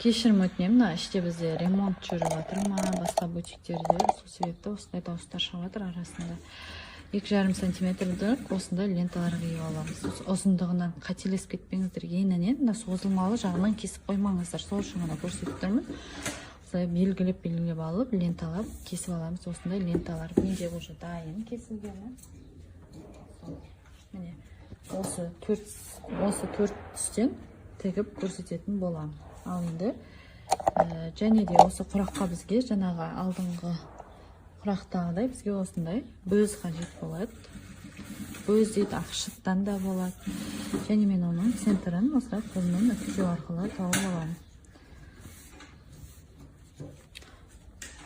Speaker 1: Кешірім өтінемін, іште бізде ремонт жүріп жатыр ма, басқа бутиктерде, сол себепті осындай дауыстар шығып жатыр арасында. 2,5 сантиметрді осындай ленталар қиып аламыз. Ұзындығынан қателесіп кетпеңіздер, енінен созылмалы жағынан кесіп қоймаңыздар. Сол үшін ғана көрсетіп тұрмын. Осылай белгілеп алып, ленталап кесіп аламыз. Осындай ленталар менде уже дайын кесілгені. Міне, осы 4 түстен тігіп көрсететін болам. Ал енді және де осы құраққа бізге жаңағы алдыңғы құрақтағыдай бізге осындай бөз қажет болады. Бөз дейді, ақшыттан да болады. Және мен оның центрін осылай қолмен үтіктеу арқылы тауып аламын.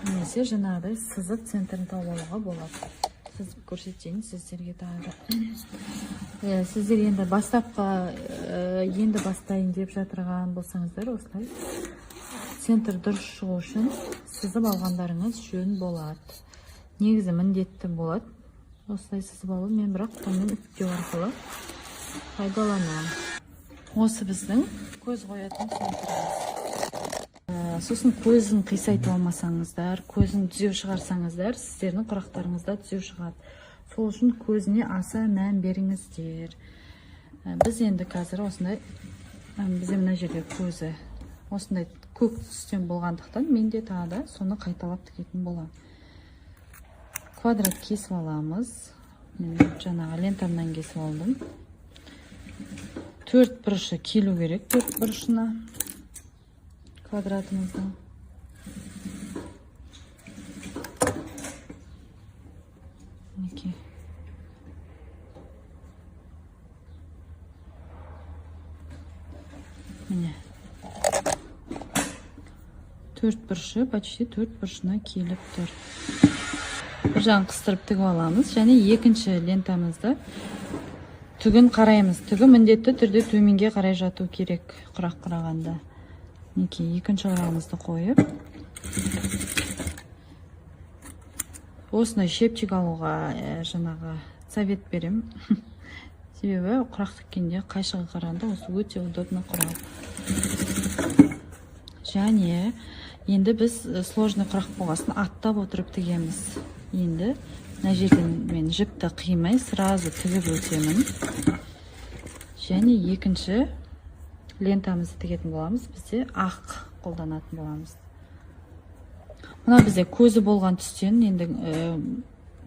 Speaker 1: Немесе жаңағыдай сызып центрін тауып алуға болады. Сызып көрсетейін сіздерге тағы. Сіздер енді енді бастайын деп жатырған болсаңыздар, осылай центр дұрыс шығу үшін сызып алғандарыңыз жөн болады. Негізі міндетті болады. Осылай сызып алу, мен бірақ қолмен үтіктеу арқылы пайдаланамын. Осы біздің көз қоятын центріміз. Сосын көзін қисайтып алмасаңыздар, көзін түзеу шығарсаңыздар, сіздердің құрақтарыңызда түзеу шығады. Сол үшін көзіне аса мән беріңіздер. Біз енді қазір осындай, бізде мына жерде көзі осындай көк түстен болғандықтан, мен де тағы да соны қайталап тігетін болам. Квадрат кесіп аламыз. Мен жаңағы лентамнан кесіп алдым. 4 бұрышы келу керек, 4 бұрышына квадратымыздың. Міне. 4 бұрышы, почти 4 бұрышына келіп тұр. Бір жағын қыстырып тігіп аламыз, және екінші лентамызды түгін қараймыз. Түгі міндетті түрде төменге қарай жату керек, құрақ құрағанда. Неке, екінші құрағымызды қойып, осындай шепчик алуға жаңағы совет берем. Себебі құрақ тіккенде қайшыға қарағанда осы өте удобны құрал. Және енді біз сложный құрақ болғасын аттап отырып тігеміз. Енді мына жерден мен жіпті қимай сразу тігіп өтемін. Және екінші лентамызды тігетін боламыз. Бізде ақ қолданатын боламыз. Мына бізде көзі болған түстен енді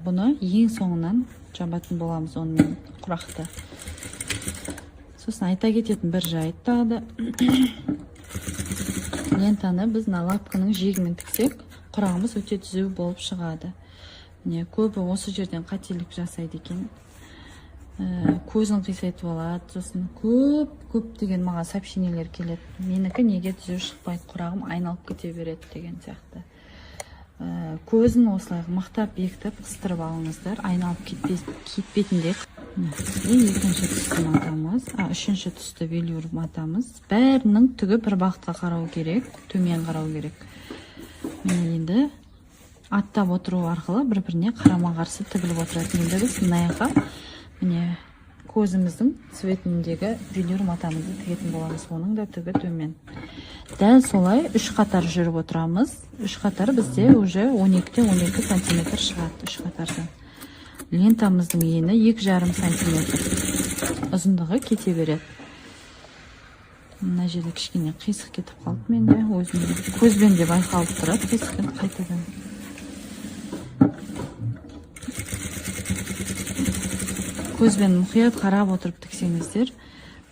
Speaker 1: бұны ең соңынан жабатын боламыз онымен құрақты. Сосын айта кететін бір жайт тағы. Лентаны біз лапканың жиегімен тіксек, құрағымыз өте түзу болып шығады. Міне көбі осы жерден қателік жасайды екен. Көзін қисайтып алады, сосын көп деген маған сообщениелер келеді. Менікі неге түзу шықпайды, құрағым айналып кете береді деген сияқты. Көзін осылай мақтап бекітіп қыстырып алыңыздар, айналып кетпейтіндей. Екінші түсті матамыз, үшінші түсті велюр матамыз. Бәрінің түгі бір бағытқа қарау керек, төмен қарау керек. Енді аттап отыру арқылы бір-біріне қарама-қарсы тігіліп отырады. Енді біз мынаяққа міне көзіміздің цветіндегі велюр матамызды тігетін боламыз. Оның да түгі төмен. Дәл солай 3 қатар жүріп отырамыз. 3 қатар бізде уже 12-12 сантиметр шығады 3 қатардан. Лентамыздың ені 2,5 сантиметр. Ұзындығы кете береді. Мына жерде кішкене қисық кетіп қалды менде. Өзім көзбен де байқалып тұрады қисықпен қайтадан. Көзбен мұқият қарап отырып тіксеңіздер,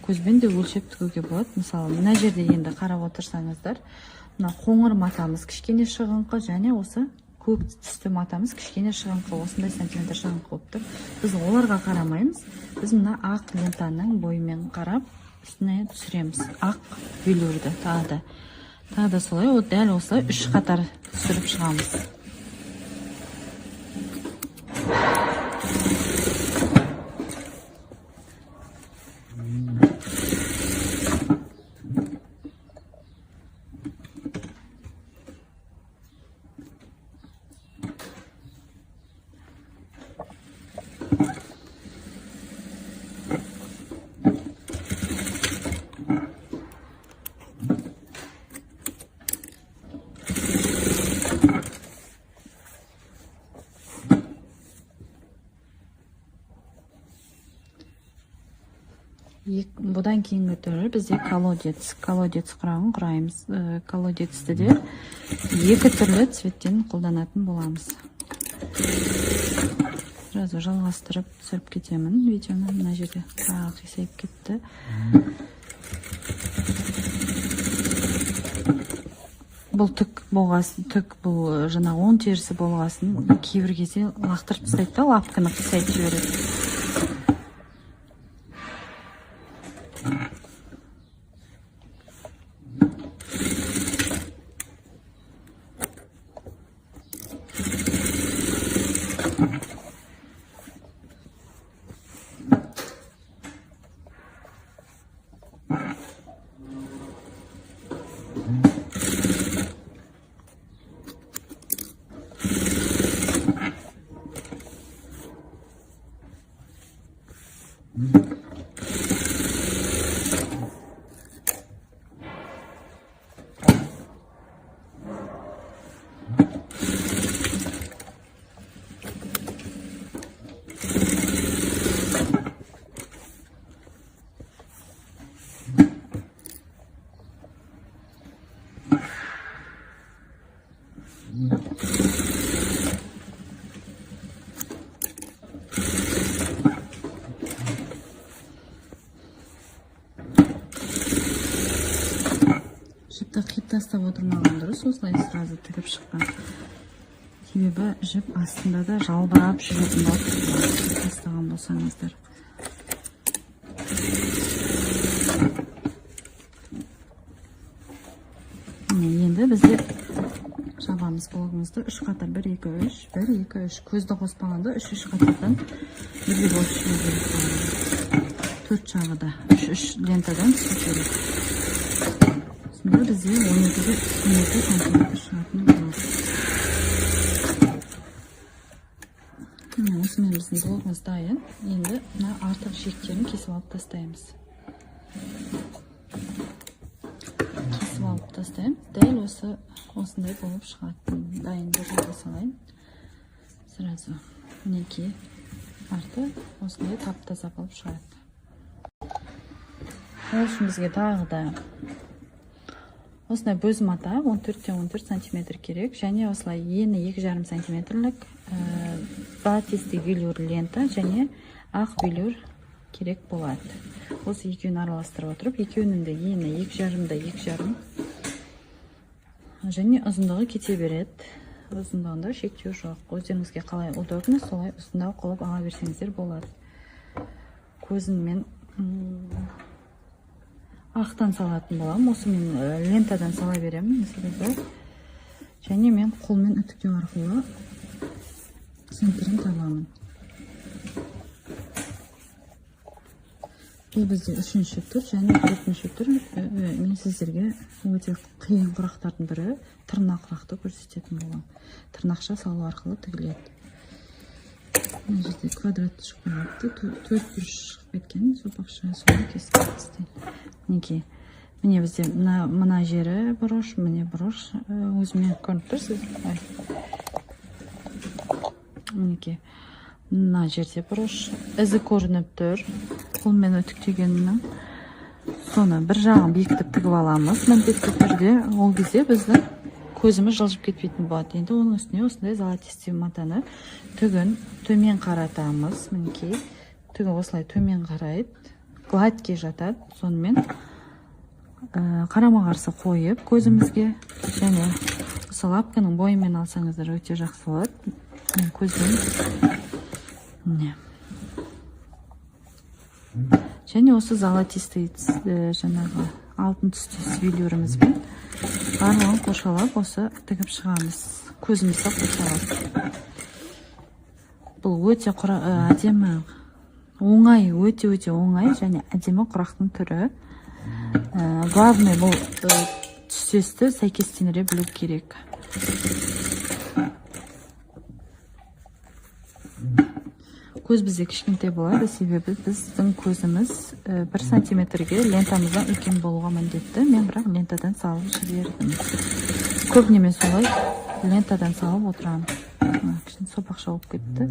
Speaker 1: көзбен де өлшеп тігуге болады. Мысалы, мына жерде енді қарап отырсаңыздар, мына қоңыр матамыз кішкене шығыңқы, және осы көк түсті матамыз кішкене шығыңқы, осындай сантиметр шығыңқы болып тұр. Біз оларға қарамаймыз. Біз мына ақ лентаның бойымен қарап, үстіне түсіреміз. Ақ велюрді тағы да солай, дәл осылай 3 қатар түсіріп шығамыз. Бұдан кейінгі түрі бізде колодец құрағын құраймыз. Колодецті де 2 түрлі цветтен қолданатын боламыз. Сразу жалғастырып түсіріп кетемін видеоны. Мына жерде қисайып кетті. Бұл түк бұл жаңа оң терісі болғасын кейбір кезде лақтырып тастайды да, лапканы қисайтып жібереді. Жіпті қиып тастап отырмаған дұрыс, осылай сразу тігіп шыққан. Себебі жіп астында да жалбырап жүретін болады, тастаған болсаңыздар. Енді бізде жабамыз блогымызды 3 қатар 1 2 3 1 2 3 көзді қоспағанда 3 қатардан бірге болып шығу керек. 4 жағы да 3 лентадан түсу керек. Сонда бізде 12 сантиметр шығатын болады. Осымен біздің блогымыз дайын. Енді артық шектерін кесіп алып тастаймыз. Дәл осындай болып шығады. Дайын жерге салайын. Сразу мінекей арты осындай тап-таза болып шығады. Ол үшін бізге тағы да осындай бөз мата 14-14 см керек, және осылай ені 2,5 см золотистый велюр лента және ақ велюр керек болады. Осы екеуін араластырып отырып, екеуінің де ені 2,5 және ұзындығы кете береді. Ұзындығында шектеу жоқ. Өздеріңізге қалай удобно, солай ұзындау қылып ала берсеңіздер болады. Көзін мен ақтан салатын боламын. Осы мен лентадан сала беремін. Және мен қолмен үтіктеу арқылы центрін табамын. Бұл бізде 3-ші түр және 4-ші түр. Мен сіздерге өте қиын құрақтардың бірі тырнақ құрақты көрсететін боламын. Тырнақша салу арқылы тігіледі. Мына жерде квадрат шығып қойыпты, 4 бұрыш шығып кеткен, сопақша соны кесіп тастаймын. Мінекей. Міне бізде мына жері бұрыш, міне бұрыш өзіме көрініп тұрсыз. Мінекей. Мына жерде бұрыш ізі көрініп тұр. Қолмен үтіктегеннің соны бір жағын бекітіп тігіп аламыз. Міндетті түрде ол кезде біздің көзіміз жылжып кетпейтін болады. Енді оның үстіне осындай золотистый матаны түгін төмен қаратамыз. Мінекей түгі осылай төмен қарайды, гладкий жатады. Сонымен қарама-қарсы қойып көзімізге, және осы лапканың бойымен алсаңыздар өте жақсы болады. Мен көзбен және осы золотистый жаңағы алтын түсті велюрімізбен барлығын қоршалап осы тігіп шығамыз. Көзімізді қоршалап. Бұл өте әдемі, оңай, өте оңай және әдемі құрақтың түрі. Главный бұл түсесті сәйкестендіре білу керек. Көз бізде кішкентай болады, себебі біздің көзіміз 1 сантиметрге лентамыздан үлкен болуға міндетті. Мен бірақ лентадан салып жібердім. Көбіне мен солай лентадан салып отырамын. Кішкене сопақша болып кетті.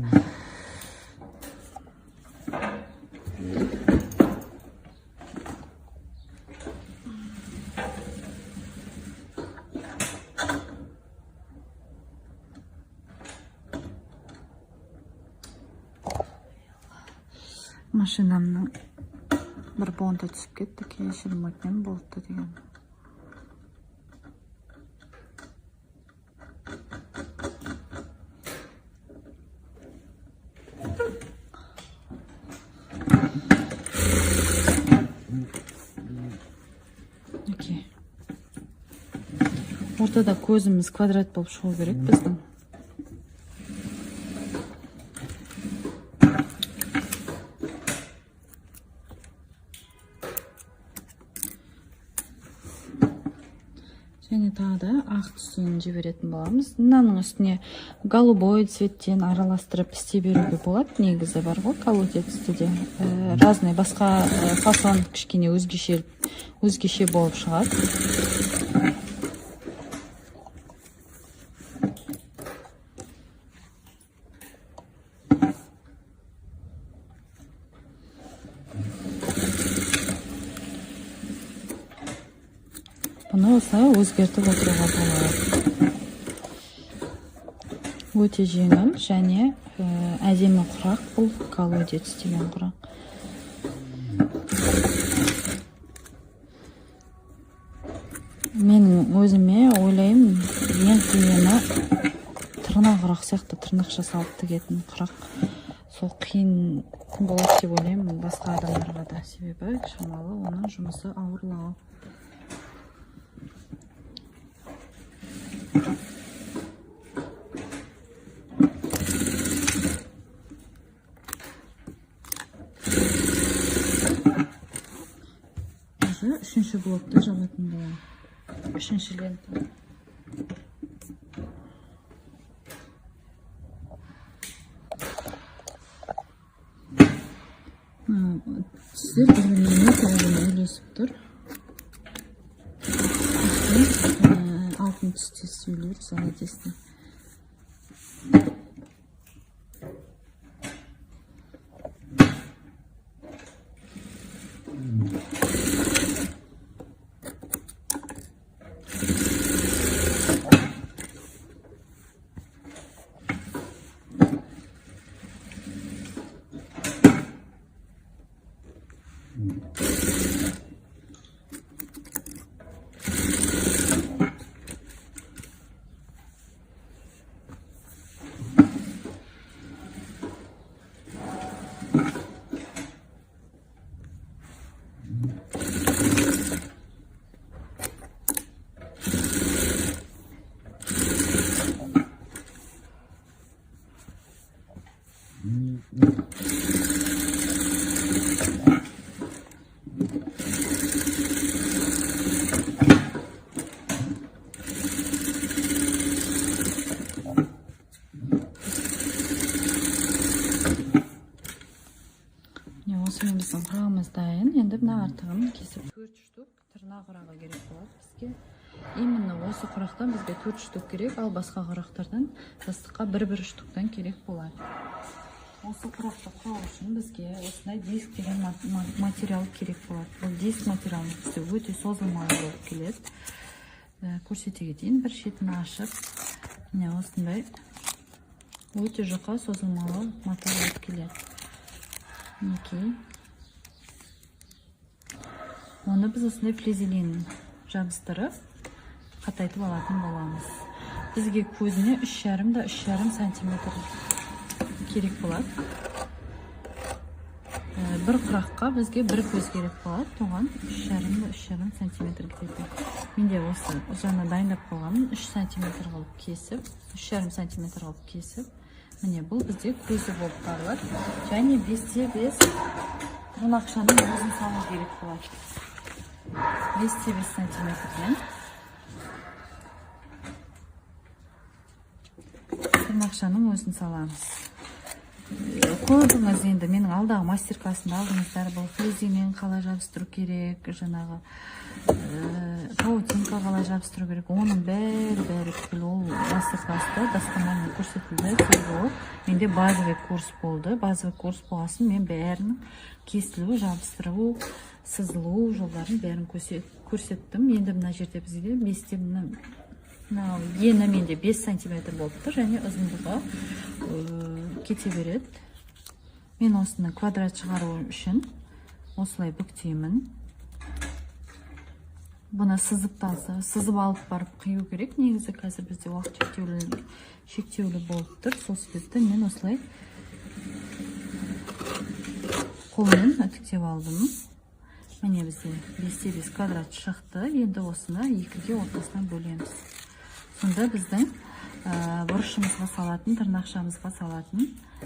Speaker 1: Машинамның бір бонды түсіп кетті, кешірім өтінемін, болыпты деген. Ортада көзіміз квадрат болып шығу керек біздің. Және тағы да ақ түсін жіберетін боламыз. Мынаның үстіне голубой цветтен араластырып істей беруге болады. Негізі бар ғой, колотец түсті. Разный басқа фасон кішкене өзгеше болып шығады. Бұны осылай өзгертіп отыруға болады. Өте жеңіл және әдемі құрақ. Бұл колодец деген құрақ. Мен өзіме ойлаймын, ең қиыны тырнақ құрақ сияқты тырнақша салып тігетін құрақ. Сол қиын болады деп ойлаймын басқа адамдарға да, себебі шамалы оның жұмысы ауырлау. Уже үшінші блокты жабатын боламын. Үшінші лента. Түсі бір-біріне толығына үйлесіп тұр. Алтын түсте сөйлер, соны тесті. Осымен біздің құрағымыз дайын. Енді мына артығын кесіп 4 штук тырнақ құрағы керек болады бізге. Именно осы құрақтан бізге 4 штук керек, ал басқа құрақтардан жастыққа 1-1 штуктан керек болады. Осы құрақты құрау үшін бізге осындай диск деген материал керек болады. Бұл диск материалы бізде өте созылмалы болып келеді. Көрсете кетейін, бір шетін ашып, міне осындай өте жұқа созылмалы материал болып келеді. Мінекей. Оны біз осындай флизелин жабыстырып, қатайтып алатын боламыз. Бізге көзіне 3,5 сантиметр керек болады. Бір құраққа бізге бір көз керек болады. Оған 3,5 сантиметр кетеді. Менде осы жаңа дайындап қойғанмын. 3 сантиметр қылып кесіп, 3,5 сантиметр қылып кесіп, міне бұл бізде көзі болып табылады. Және 5-5 тырнақшаның өзін салу керек болады. 5-5 сантиметрден тырнақшаның өзін саламыз. Көрдіңіз, енді менің алдағы мастер-классымда алдыңыздар, бұл флиземен қалай жабыстыру керек, жаңағы паутинка қалай жабыстыру керек, оның бәрі түгел ол мастер-класста дастарханмен көрсетілді. Менде базовый курс болды. Базовый курс болғасын мен бәрінің кесілу, жабыстыру, сызылу жолдарын бәрін көрсеттім. Енді мына жерде бізге 5-те ені менде 5 сантиметр болып тұр, және ұзындығы кете береді. Мен осыны квадрат шығару үшін осылай бүктеймін. Бұны сызып алып барып қию керек. Негізі қазір бізде уақыт шектеулі болып тұр. Сол себептен мен осылай қолмен үтіктеп алдым. Міне бізде 5-5 квадрат шықты. Енді осыны 2-ге ортасынан бөлеміз. Сонда біздің бұрышымызға салатын, тырнақшамызға салатын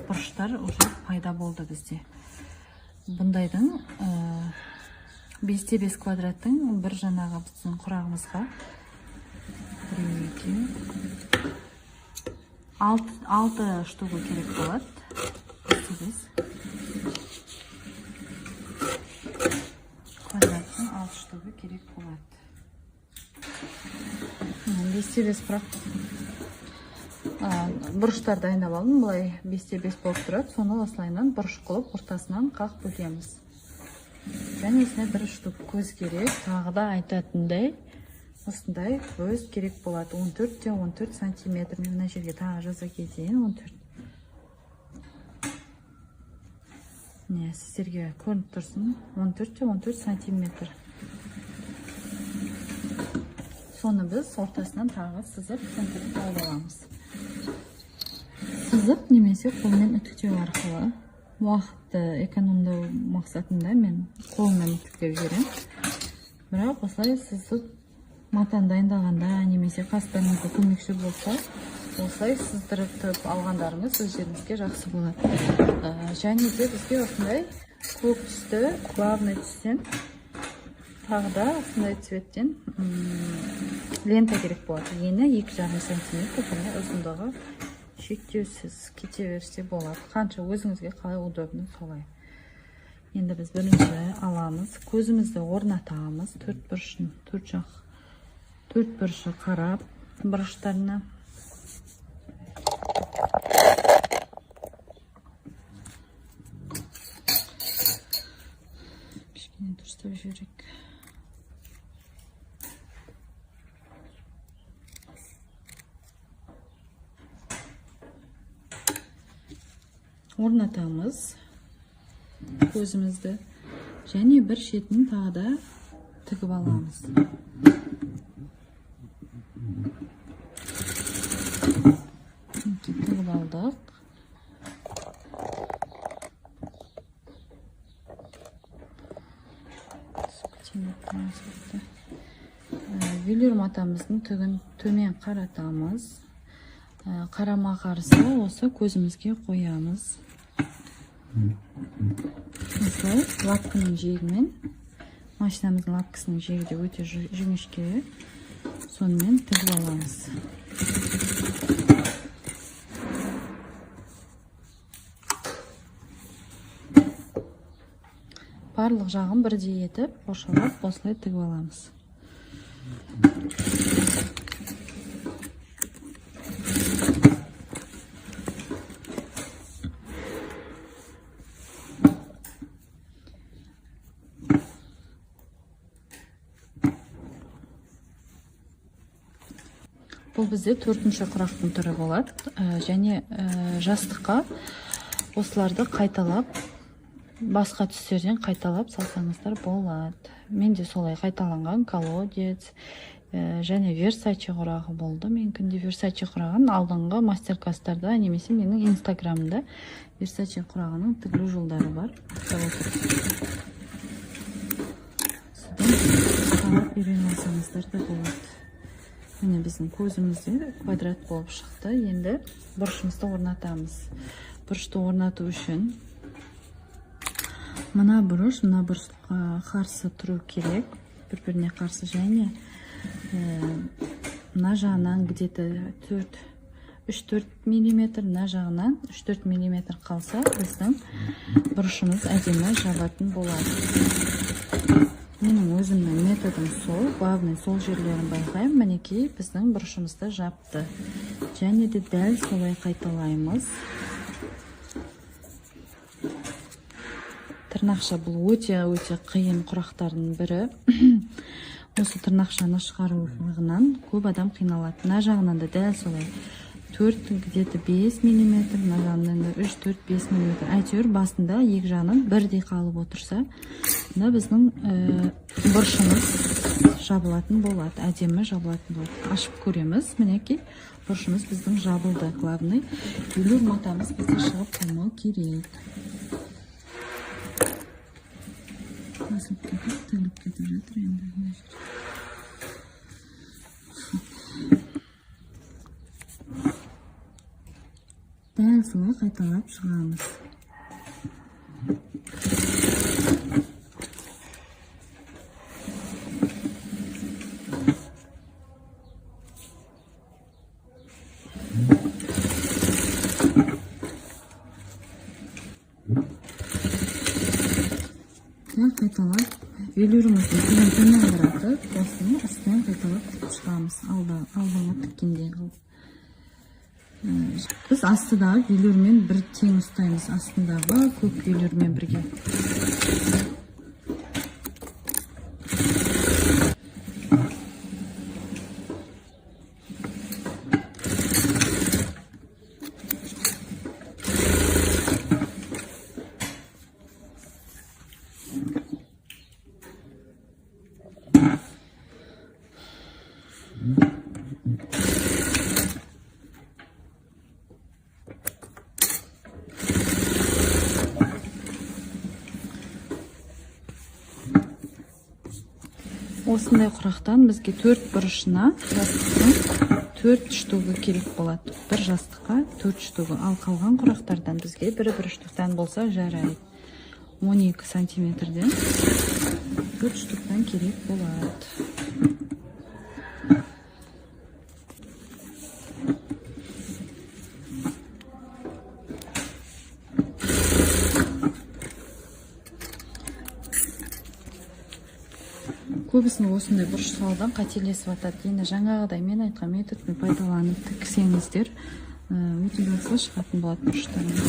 Speaker 1: бұрыштар уже пайда болды бізде. Бұндайдың 5-5 квадраттың бір жаңағы біздің құрағымызға 6 штугы керек болады. 5-5 квадраттың 6 штугы керек болады. 5-5 бұрыштар дайындап алдым. Бұлай 5-5 болып тұрады. Соны осылайынан бұрыш қылып ортасынан қақ бөлеміз. Және осындай бір штук көз керек. Тағы да айтатындай осындай көз керек болады. 14-14 сантиметр. Мен мына жерге тағы жаза кетейін. 14. Не, сіздерге көрініп тұрсын. 14-14 сантиметр. Соны біз ортасынан тағы сызып, үтіктеп аламыз. Сызып немесе қолмен үтіктеу арқылы уақытты экономдау мақсатында мен қолмен үтіктеп жүрем. Бірақ осылай сызып матаны дайындағанда немесе қастарыңызға көмекші болса, осылай сыздырып алғандарыңыз өздеріңізге жақсы болады. Және де бізге осындай көк түсті главный түстен тағы да осындай цветтен лента керек болады. Ені 2,5 сантиметр, және ұзындығы шектеусіз кете берсе болады. Қанша өзіңізге қалай удобно солай. Енді біз бірінші аламыз, көзімізді орнатамыз, төрт бұрышы қарап бұрыштарына. Кішкене дұрыстап жіберейік. Орнатамыз көзімізді, және бір шетін тағы да тігіп аламыз. Тігіп алдық. Велюр матамыздың түгін төмен қаратамыз. Қарама қарсы осы көзімізге қоямыз. Осылай лапкының жегімен, машинамыздың лапкасының жегі де өте жіңішке, сонымен тігіп аламыз. Барлық жағын бірдей етіп, қоршалап, осылай тігіп аламыз. Бұл бізде 4-ші құрақтың түрі болады, және жастыққа осыларды қайталап, басқа түстерден қайталап салсаңыздар болады. Менде солай қайталанған колодец, және Versace құрағы болды. Мен күнде Versace құрағын алдыңғы мастер-класстарда, немесе менің инстаграмымда Versace құрағының тігілу жолдары бар. Қалап үйреніп алсаңыздар да болады. Міне біздің көзімізде квадрат болып шықты. Енді бұрышымызды орнатамыз. Бұрышты орнату үшін мына бұрышқа қарсы тұру керек. Бір-біріне қарсы, және мына жағынан где-то 3-4 мм, мына жағынан 3-4 мм қалса, біздің бұрышымыз әдемі жабатын болады. Менің өзімнің методым сол, главный сол жерлерін байқаймын. Мінекей біздің бұрышымызды жапты. Және де дәл солай қайталаймыз. Тырнақша бұл өте қиын құрақтардың бірі. Осы тырнақшаны шығаруынан көп адам қиналады. Мына жағынан да дәл солай 4-5 мм, мына жағынан 3-4-5 мм. Әйтеуір басында екі жағынан бірдей қалып отырса, мына біздің бұрышымыз жабылатын болады, әдемі жабылатын болады. Ашып көреміз, мінекей бұрышымыз біздің жабылды. Главный велюр матамыз бізде шығып қалмау керек. Тігіліп кетіп жатыр енді. Дәл солай қайталап шығамыз. Дәл қайталап, велюрімізді төмен қаратып, осыны үстінен қайталап тігіп шығамыз. Алдыңғы тіккенде қалып. Біз астыдағы велюрмен бір тең ұстаймыз, астындағы көк велюрмен бірге. Осындай құрақтан бізге 4 бұрышына жастықтың 4 штугы керек болады. Бір жастыққа 4 штугы. Ал қалған құрақтардан бізге бір штуктан болса жарайды. 12 сантиметрден 4 штуктан керек болады. Көбісін осындай бұрыш салудан қателесіп атады. Енді жаңағыдай мен айтқан методпен пайдаланып тіксеңіздер, өте жақсы шығатын болады бұрыштарыңыз.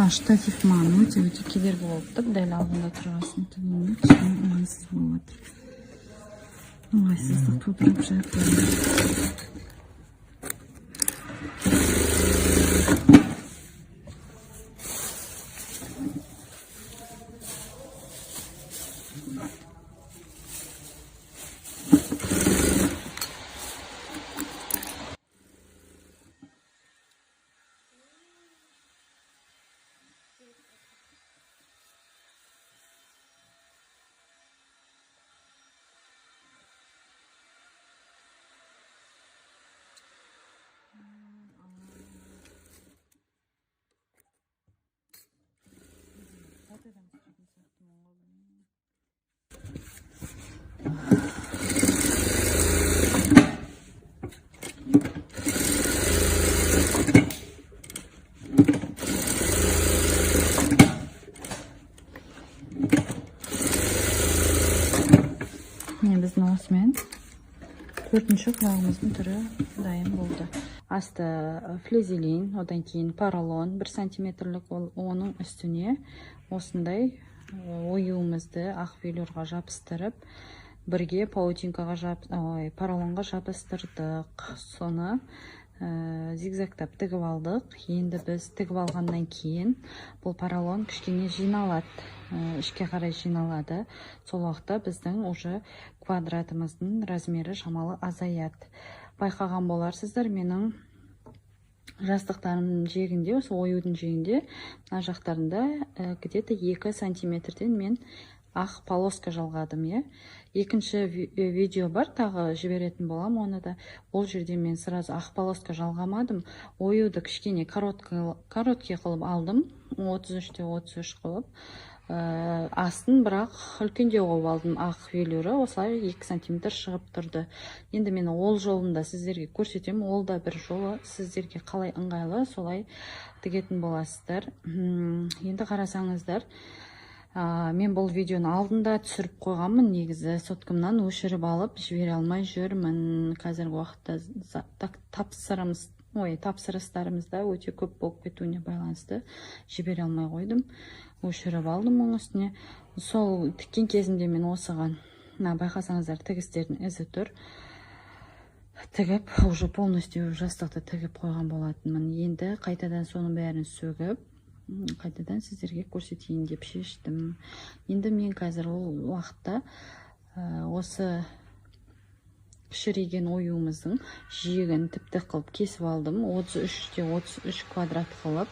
Speaker 1: Штатив маған өте кедергі болып тұр. Дәл алдында тұрғасын түгенде кішкене ыңғайсыз болып отыр. Ыңғайсыздық тудырып жатыр. Біздің осымен 4-ші құлағымыздың түрі дайын болды. Асты флизелин, одан кейін поролон 1 сантиметрлік, оның үстіне осындай оюымызды ақ велюрға жабыстырып, бірге паутинкаға поролонға жабыстырдық. Соны зигзагтап тігіп алдық. Енді біз тігіп алғаннан кейін бұл поролон кішкене жиналады, ішке қарай жиналады. Сол уақытта біздің уже квадратымыздың размері шамалы азаяды. Байқаған боларсыздар, менің жастықтарымның жегінде, осы оюдың жегінде, мына жақтарында где-то 2 сантиметрден мен ақ полоска жалғадым. Екінші видео бар, тағы жіберетін болам оны да. Ол жерде мен сразу ақ полоска жалғамадым. Оюды кішкене короткий қылып алдым, 33-те 33 қылып. Астын бірақ үлкендеу қылып алдым, ақ велюры осылай 2 сантиметр шығып тұрды. Енді мен ол жолында сіздерге көрсетемін, ол да бір жолы сіздерге қалай ыңғайлы, солай тігетін боласыздар. Енді қарасаңыздар, мен бұл видеоны алдында түсіріп қойғанмын, негізі соткамнан өшіріп алып жібере алмай жүрмін. Қазіргі уақытта тапсырыстарымызда өте көп болып кетуіне байланысты жібере алмай қойдым, өшіріп алдым оның үстіне. Сол тіккен кезінде мен осыған, байқасаңыздар, тігістердің ізі тұр. Тігіп, уже полностью жастықты тігіп қойған болатынмын. Енді қайтадан соның бәрін сөгіп, қайтадан сіздерге көрсетейін деп шештім. Енді мен қазір ол уақытта осы кішірейген оюымыздың жиегін тіпті қылып кесіп алдым. 33-те 33 квадрат қылып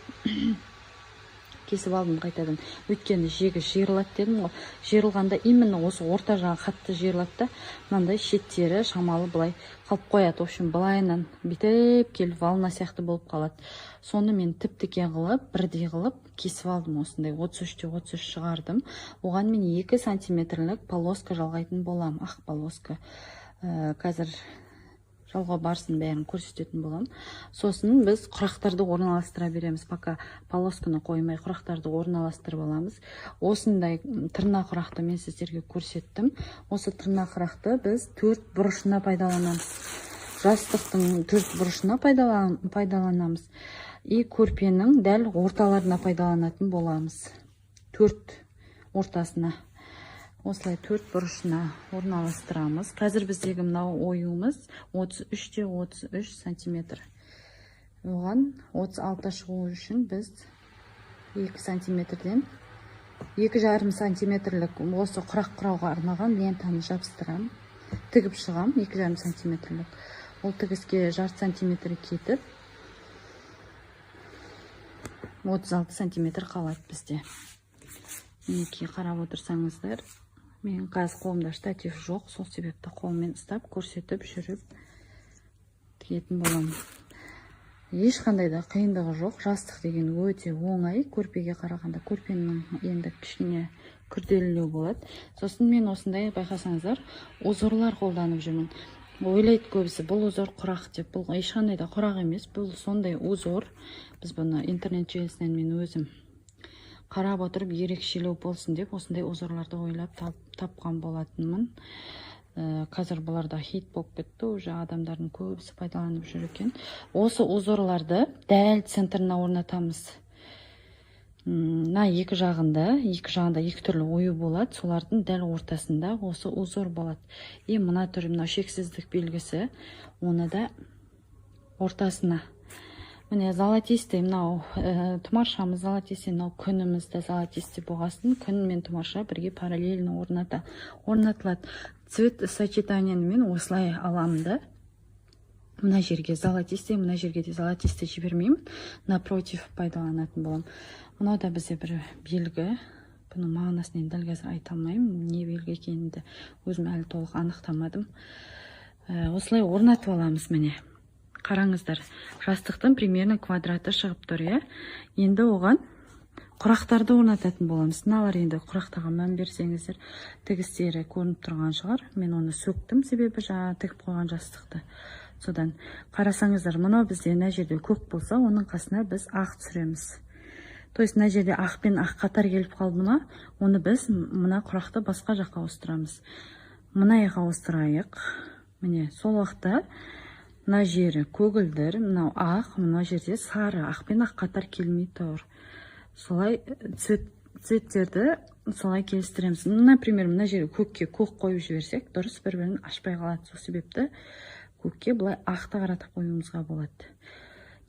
Speaker 1: кесіп алдым қайтадан. Өйткені жиегі жиырылады дедім ғой. Жиырылғанда именно осы орта жағы қатты жиырылады да, мынандай шеттері шамалы былай қалып қояды. В общем, былайынан бітеп келіп волна сияқты болып қалады. Соны мен тіп-тіке қылып, бірдей қылып кесіп алдым. Осындай 33-те 33 шығардым. Оған мен 2 сантиметрлік полоска жалғайтын болам, ақ полоска. Қазір жалға барсын бәрін көрсететін болам. Сосын біз құрақтарды орналастыра береміз. Пока полосканы қоймай құрақтарды орналастырып аламыз. Осындай тырна құрақты мен сіздерге көрсеттім. Осы тырна құрақты біз 4 бұрышына пайдаланамыз. Жастықтың 4 бұрышына пайдаланамыз. И көрпенің дәл орталарына пайдаланатын боламыз. 4 ортасына. Осылай 4 бұрышына орналастырамыз. Қазір біздегі мынау оюымыз 33-те 33 сантиметр. Оған 36 шығу үшін біз 2 сантиметрден 2,5 сантиметрлік осы құрақ құрауға арналған лентаны жабыстырам. Тігіп шығам 2,5 сантиметрлік. Ол тігіске жарты сантиметр кетіп 36 сантиметр қалады бізде. Мінекей қарап отырсаңыздар, Мен қазір қолымда штатив жоқ, сол себепті қолмен ұстап көрсетіп жүріп тігетін боламын. Ешқандай да қиындығы жоқ. Жастық деген өте оңай, көрпеге қарағанда. Көрпенің енді кішкене күрделілеу болады. Сосын мен осындай, байқасаңыздар, узорлар қолданып жүрмін. Ойлайды көбісі, бұл узор құрақ деп. Бұл ешқандай да құрақ емес, бұл сондай узор. Біз бұны интернет желісінен мен өзім қарап отырып ерекшелеу болсын деп осындай узорларды ойлап тапқан болатынмын. Қазір бұларда хит болып кетті, уже адамдардың көбісі пайдаланып жүр екен. Осы узорларды дәл центрына орнатамыз. Мына екі жағында екі түрлі ою болады, солардың дәл ортасында осы узор болады. Мына түрі, мына шексіздік белгісі, оны да ортасына. Міне золотистый, мынау тұмаршамыз золотистый, мынау күнімізді золотистый болғасын, күн мен тұмарша бірге параллельно орнатылады. Цвет сочетанияны мен осылай аламын да. Мына жерге золотистый, мына жерге де золотистый жібермеймін. Напротив пайдаланатын боламын. Мынау да бізде бір белгі. Бұның мағынасын енді дәл қазір айта алмаймын. Не белгі екенін өзім әлі толық анықтамадым. Осылай орнатып аламыз міне. Қараңыздар, жастықтың примерно квадраты шығып тұр, Енді оған құрақтарды орнататын боламыз. Мыналар енді құрақтаға мән берсеңіздер, тігістері көрініп тұрған шығар. Мен оны сөктім, себебі жаңа тігіп қойған жастықты. Содан қарасаңыздар, мынау бізде мына жерде көк болса, оның қасына біз ақ түсіреміз. То есть мына жерде ақ пен ақ қатар келіп қалды ма, оны біз мына құрақты басқа жаққа ауыстырамыз. Мына жаққа ауыстырайық. Міне, сол уақытта мына жері көгілдір, мынау ақ, мына жерде сары, ақ пен ақ қатар келмей тұр. Солай цветтерді солай келістіреміз. Например, мына жері көкке көк қойып жіберсек, дұрыс бір-бірін ашпай қалады. Сол себепті көкке былай ақты қаратып қоюымызға болады.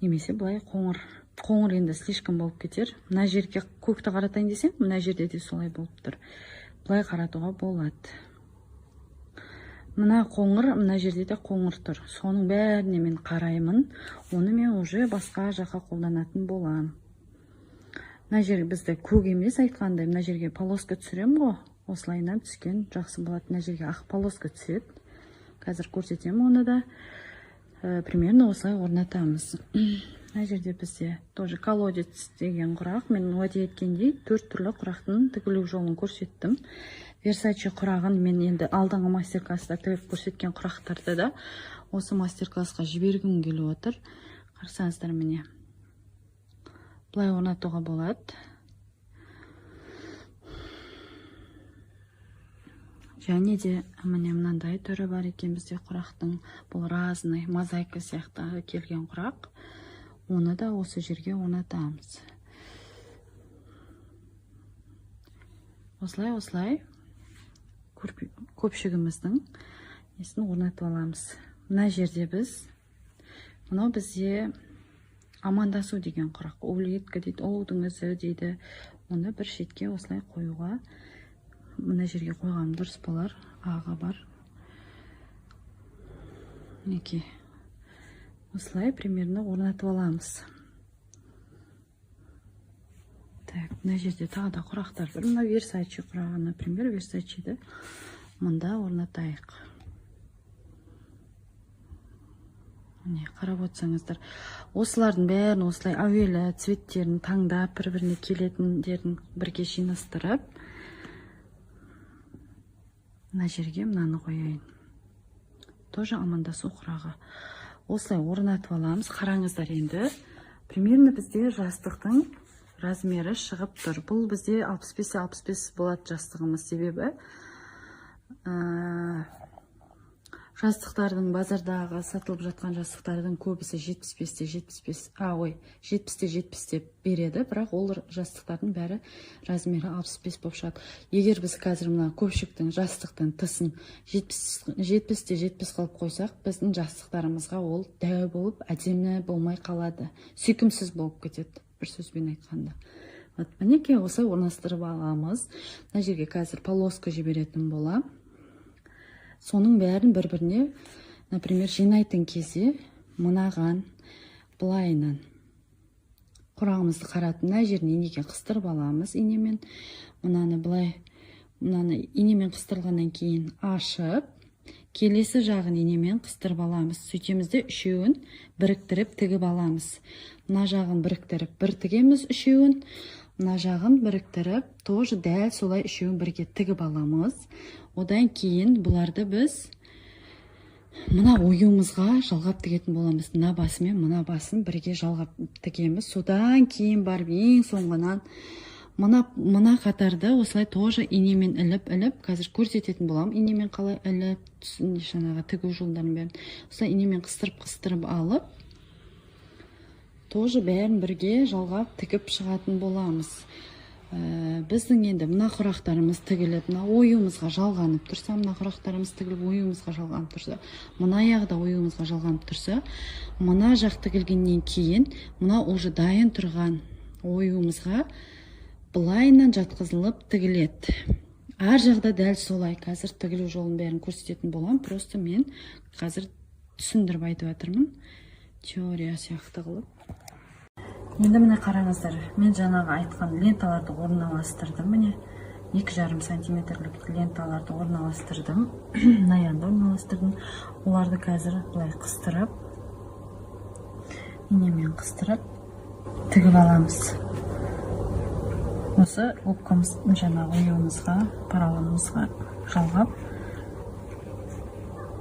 Speaker 1: Немесе былай қоңыр. Қоңыр енді слишком болып кетер. Мына жерге көкті қаратайын десем, мына жерде де солай болып тұр. Былай қаратуға болады. Мына қоңыр, мына жерде де қоңыр тұр. Соның бәріне мен қараймын. Оны мен уже басқа жаққа қолданатын болам. Мына жер бізді көк емес айтқандай, мына жерге полоска түсірем ғой. Осылайынан түскен жақсы болады. Мына жерге ақ полоска түседі. Қазір көрсетем оны да. Примерно осылай орнатамыз. Мына жерде бізде тоже колодец деген құрақ. Мен уәде еткендей 4 түрлі құрақтың тігілу жолын көрсеттім. Версачи құрағын мен енді алдыңғы мастер-класста тігіп көрсеткен құрақтарды да осы мастер-классқа жібергім келіп отыр. Қарасаңыздар міне. Былай орнатуға болады. Және де міне мынандай түрі бар екен бізде құрақтың. Бұл разный, мозаика сияқты келген құрақ. Оны да осы жерге орнатамыз. Осылай көпшігіміздің несін орнатып аламыз. Мына жерде мынау бізде амандасу деген құрақ. Улитка дейді, олудың өзі дейді. Оны бір шетке осылай қоюға, мына жерге қойғаным дұрыс болар. Аға бар. Неке. Осылай примерно орнатып аламыз. Так, мына жерде тағы да құрақтар бар. Мына Версачи құрағы, например, Версачиді мұнда орнатайық. Міне, қарап отырсаңыздар. Осылардың бәрін осылай әуелі цветтерін таңдап, бір-біріне келетіндерін бірге жинастырып, мына жерге мынаны қояйын. Тоже амандасу құрағы. Осылай орнатып аламыз. Қараңыздар енді. Примерно бізде жастықтың размері шығып тұр. Бұл бізде 65-65 болады жастығымыз, себебі жастықтардың базардағы сатылып жатқан жастықтардың көбісі 70-те береді, бірақ ол жастықтардың бәрі размері 65 болып шығады. Егер біз қазір мына көпшіктің жастықтың тысын 70-те 70 қылып қойсақ, біздің жастықтарымызға ол дәу болып, әдемі болмай қалады. Сүйкімсіз болып кетеді, бір сөзбен айтқанда. Мінекей осылай орнастырып аламыз. Мына жерге қазір полоска жіберетін болам. Соның бәрін бір-біріне, например, жинайтын кезде мынаған былайынан құрағымызды қаратып, мына жеріне неге қыстырып аламыз инемен. Мынаны былай мынаны инемен қыстырғаннан кейін ашып, келесі жағын инемен қыстырып аламыз. Сөйтеміз де үшеуін біріктіріп тігіп аламыз. Мына жағын біріктіріп бір тігеміз үшеуін. Мына жағын біріктіріп, тоже дәл солай үшеуін бірге тігіп аламыз. Одан кейін бұларды біз мына оюымызға жалғап тігетін боламыз. Мына басы мен мына басын бірге жалғап тігеміз. Содан кейін барып ең соңғынан мына қатарды осылай тоже инемен іліп, қазір көрсететін болам. Инемен қалай іліп, жаңағы тігу жолдарын бәрін. Осылай инемен қыстырып алып, тоже бәрін бірге жалғап тігіп шығатын боламыз. Біздің енді мына құрақтарымыз тігіліп, мына оюымызға жалғанып тұрса, мына құрақтарымыз тігіліп, оюымызға жалғанып тұрса, мына аяғы да оюымызға жалғанып тұрса, мына жақ тігілгеннен кейін, мына уже дайын тұрған оюымызға былайынан жатқызылып тігіледі. Ар жағда дәл солай. Қазір тігілу жолын бәрін көрсететін болам. Просто мен қазір түсіндіріп айтып жатырмын. Теория сияқты қылып. Енді міне қараңыздар, мен жаңағы айтқан ленталарды орналастырдым. Міне 2,5 сантиметрлік ленталарды орналастырдым. Наянда орналастырдым. Оларды қазір былай қыстырып, инемен қыстырып тігіп аламыз. Осы губкамыз жаңағы оюымызға, поролонымызға жалғап,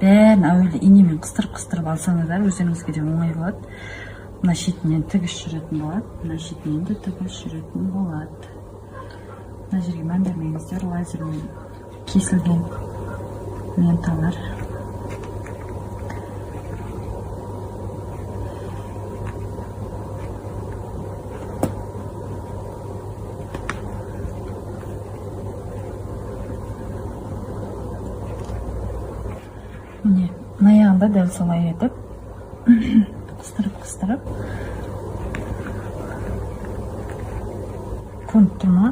Speaker 1: бәрін әуелі инемен қыстырып алсаңыздар, өздеріңізге де оңай болады. Мына шетінен тігіс жүретін болады, мына шетінен де тігіс жүретін болады. Мына жерге мән бермеңіздер, лазермен кесілген ленталар. Міне, мына аяғында дәл солай етіп қыстырып көрініп тұр ма?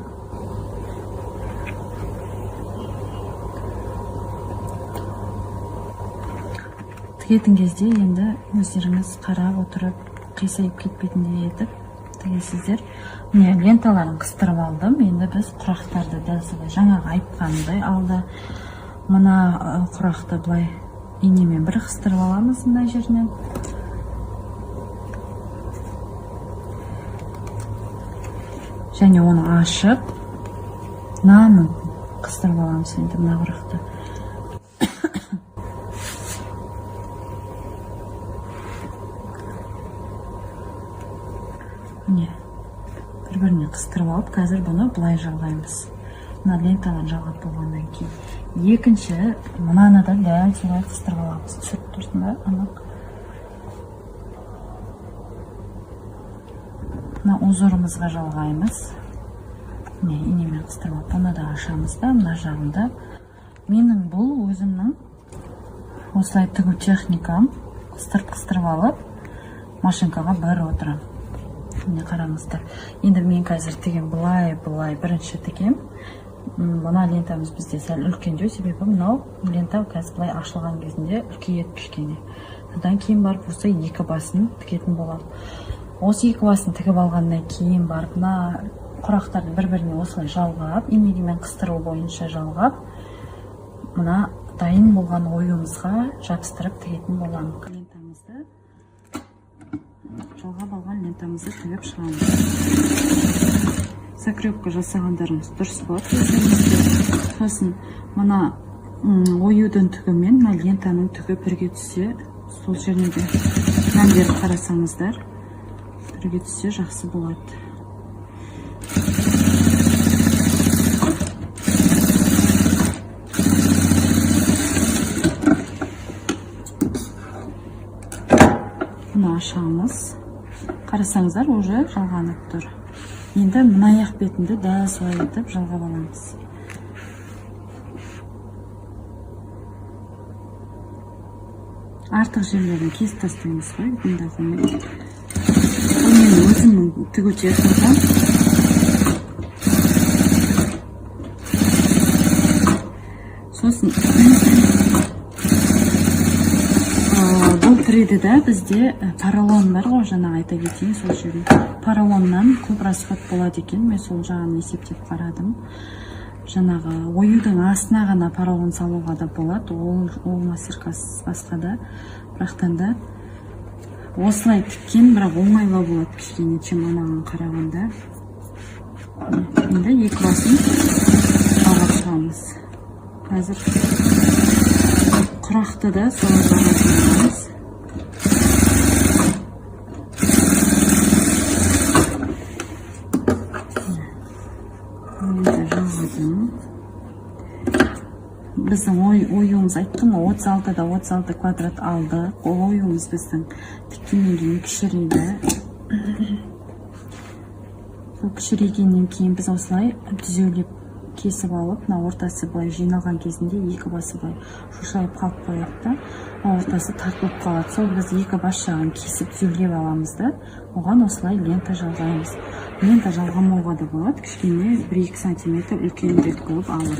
Speaker 1: Тігетін кезде енді өздеріңіз қарап отырып, қисайып кетпейтіндей етіп тігесіздер. Міне ленталарын қыстырып алдым. Енді біз құрақтарды дәл солай жаңағы айтқанымдай алды. Мына құрақты былай инемен бір қыстырып аламыз мына жерінен. Және оны ашып, намын қыстырып аламыз енді мына құрақты. Міне, бір-біріне қыстырып алып, қазір бұны былай жалғаймыз. Мына ленталарын жалғап болғаннан кейін. Екінші, мынаны да дәл солай қыстырып аламыз. Түсіріп тұрсын ба, анық. Мына узорымызға жалғаймыз. Міне, инемен қыстырып алып, бұны да ашамыз да, мына жағында. Менің бұл өзімнің осылай тігу техникам. Қыстырып алып, машинкаға бір отырам. Міне қараңыздар. Енді мен қазір тігем былай бірінші тігем. Мына лентамыз бізде сәл үлкендеу, себебі мынау лента қазір былай ашылған кезінде үлкейеді кішкене. Содан кейін барып осы екі басын тігетін боламын. Осы екі басын тігіп алғаннан кейін барып мына құрақтарды бір-біріне осылай жалғап, инемен қыстыру бойынша жалғап, мына дайын болған оюымызға жабыстырып тігетін боламын. Лентамызды жалғап алған лентамызды тігіп шығамыз. Закрепка жасағандарымыз дұрыс болады. Сосын мына оюдың түгімен мына лентаның түгі бірге түссе, сол жеріне де мән беріп қарасаңыздар, бірге түссе жақсы болады. Бұны ашамыз. Қарасаңыздар, уже жалғанып тұр. Енді мына аяқ бетінде дәл солай етіп жалғап аламыз. Артық жерлерін кесіп тастаймыз ғой, бұнда қоймайды. Бұл менің өзімнің тігу техникам. Сосын бұл 3D-да бізде поролон бар ғой, жаңа айта кетейін, сол жерде. Поролоннан көп расход болады екен, мен сол жағын есептеп қарадым. жаңағы оюдың астына ғана поролон салуға да болады, ол мастеркасы басқа да. Бірақтан да осылай тіккен, бірақ оңайлау болады кішкене, чем анаған қарағанда. Енді екі басын жалғап шығамыз. Қазір құрақты да солай жалғап шығамыз. Біздің оюымыз айттым, 36-да 36 квадрат алды. Ол оюымыз біздің тіккеннен кейін кішірейді. Сол кішірейгеннен кейін біз осылай түзеулеп кесіп алып, ортасы былай жиналған кезінде екі басы былай шошайып қалып қояды да, ортасы тартылып қалады. Сол біз екі бас жағын кесіп түзеулеп аламыз да, оған осылай лента жалғаймыз. Лента жалғамауға да болады, кішкене 1-2 сантиметр үлкенірек қылып алып.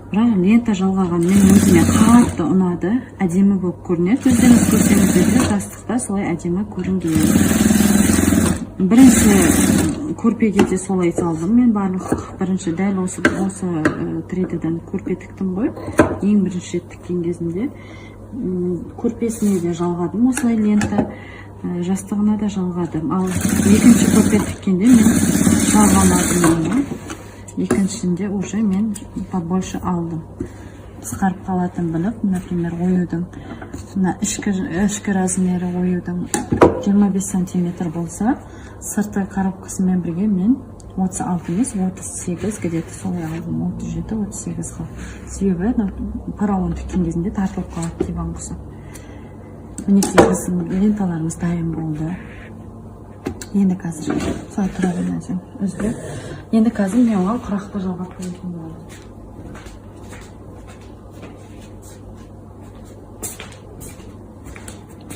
Speaker 1: Бірақ лента жалғаған мен өзіме қатты ұнады, әдемі болып көрінеді. Өздеріңіз көрсеңіздер де жастықта солай әдемі көрінгенде. Бірінші көрпеге де солай салдым. Мен бірінші дәл осы 3D'дан көрпе тіктім ғой. Ең бірінші тіккен кезінде көрпесіне де жалғадым осылай лента, жастығына да жалғадым. Ал екінші көрпе тіккенде мен жалғамадым. Екіншінде уже мен побольше алдым. Қысқарып қалатын біліп, например, оюдың ішкі размері оюдың 25 сантиметр болса, сырты коробкасымен бірге мен 36 емес, 38 где-то солай алдым. 37-38 қыл. Себебі поролон тіккен кезінде тартылып қалады диван құсап. Мінекей біздің ленталарымыз дайын болды. Енді қазір солай тұра бермесең үзіліп. Енді қазір мен оған құрақты жалғап қоятын болады.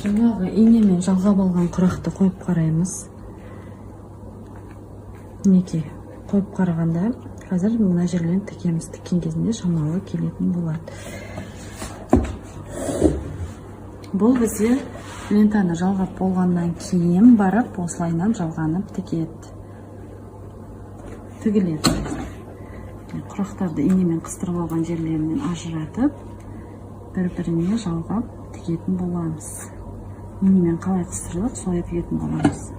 Speaker 1: Жаңағы инемен жалғап алған құрақты қойып қараймыз. Мінекей қойып қарағанда қазір мына жерлерін тікеміз. Тіккен кезінде шамалы келетін болады. Бұл бізде лентаны жалғап болғаннан кейін барып осылайнан жалғанып тігіледі. Құрақтарды инемен қыстырып алған жерлерінен ажыратып, бір-біріне жалғап тігетін боламыз. Инемен қалай қыстырылып, солай тігетін боламыз.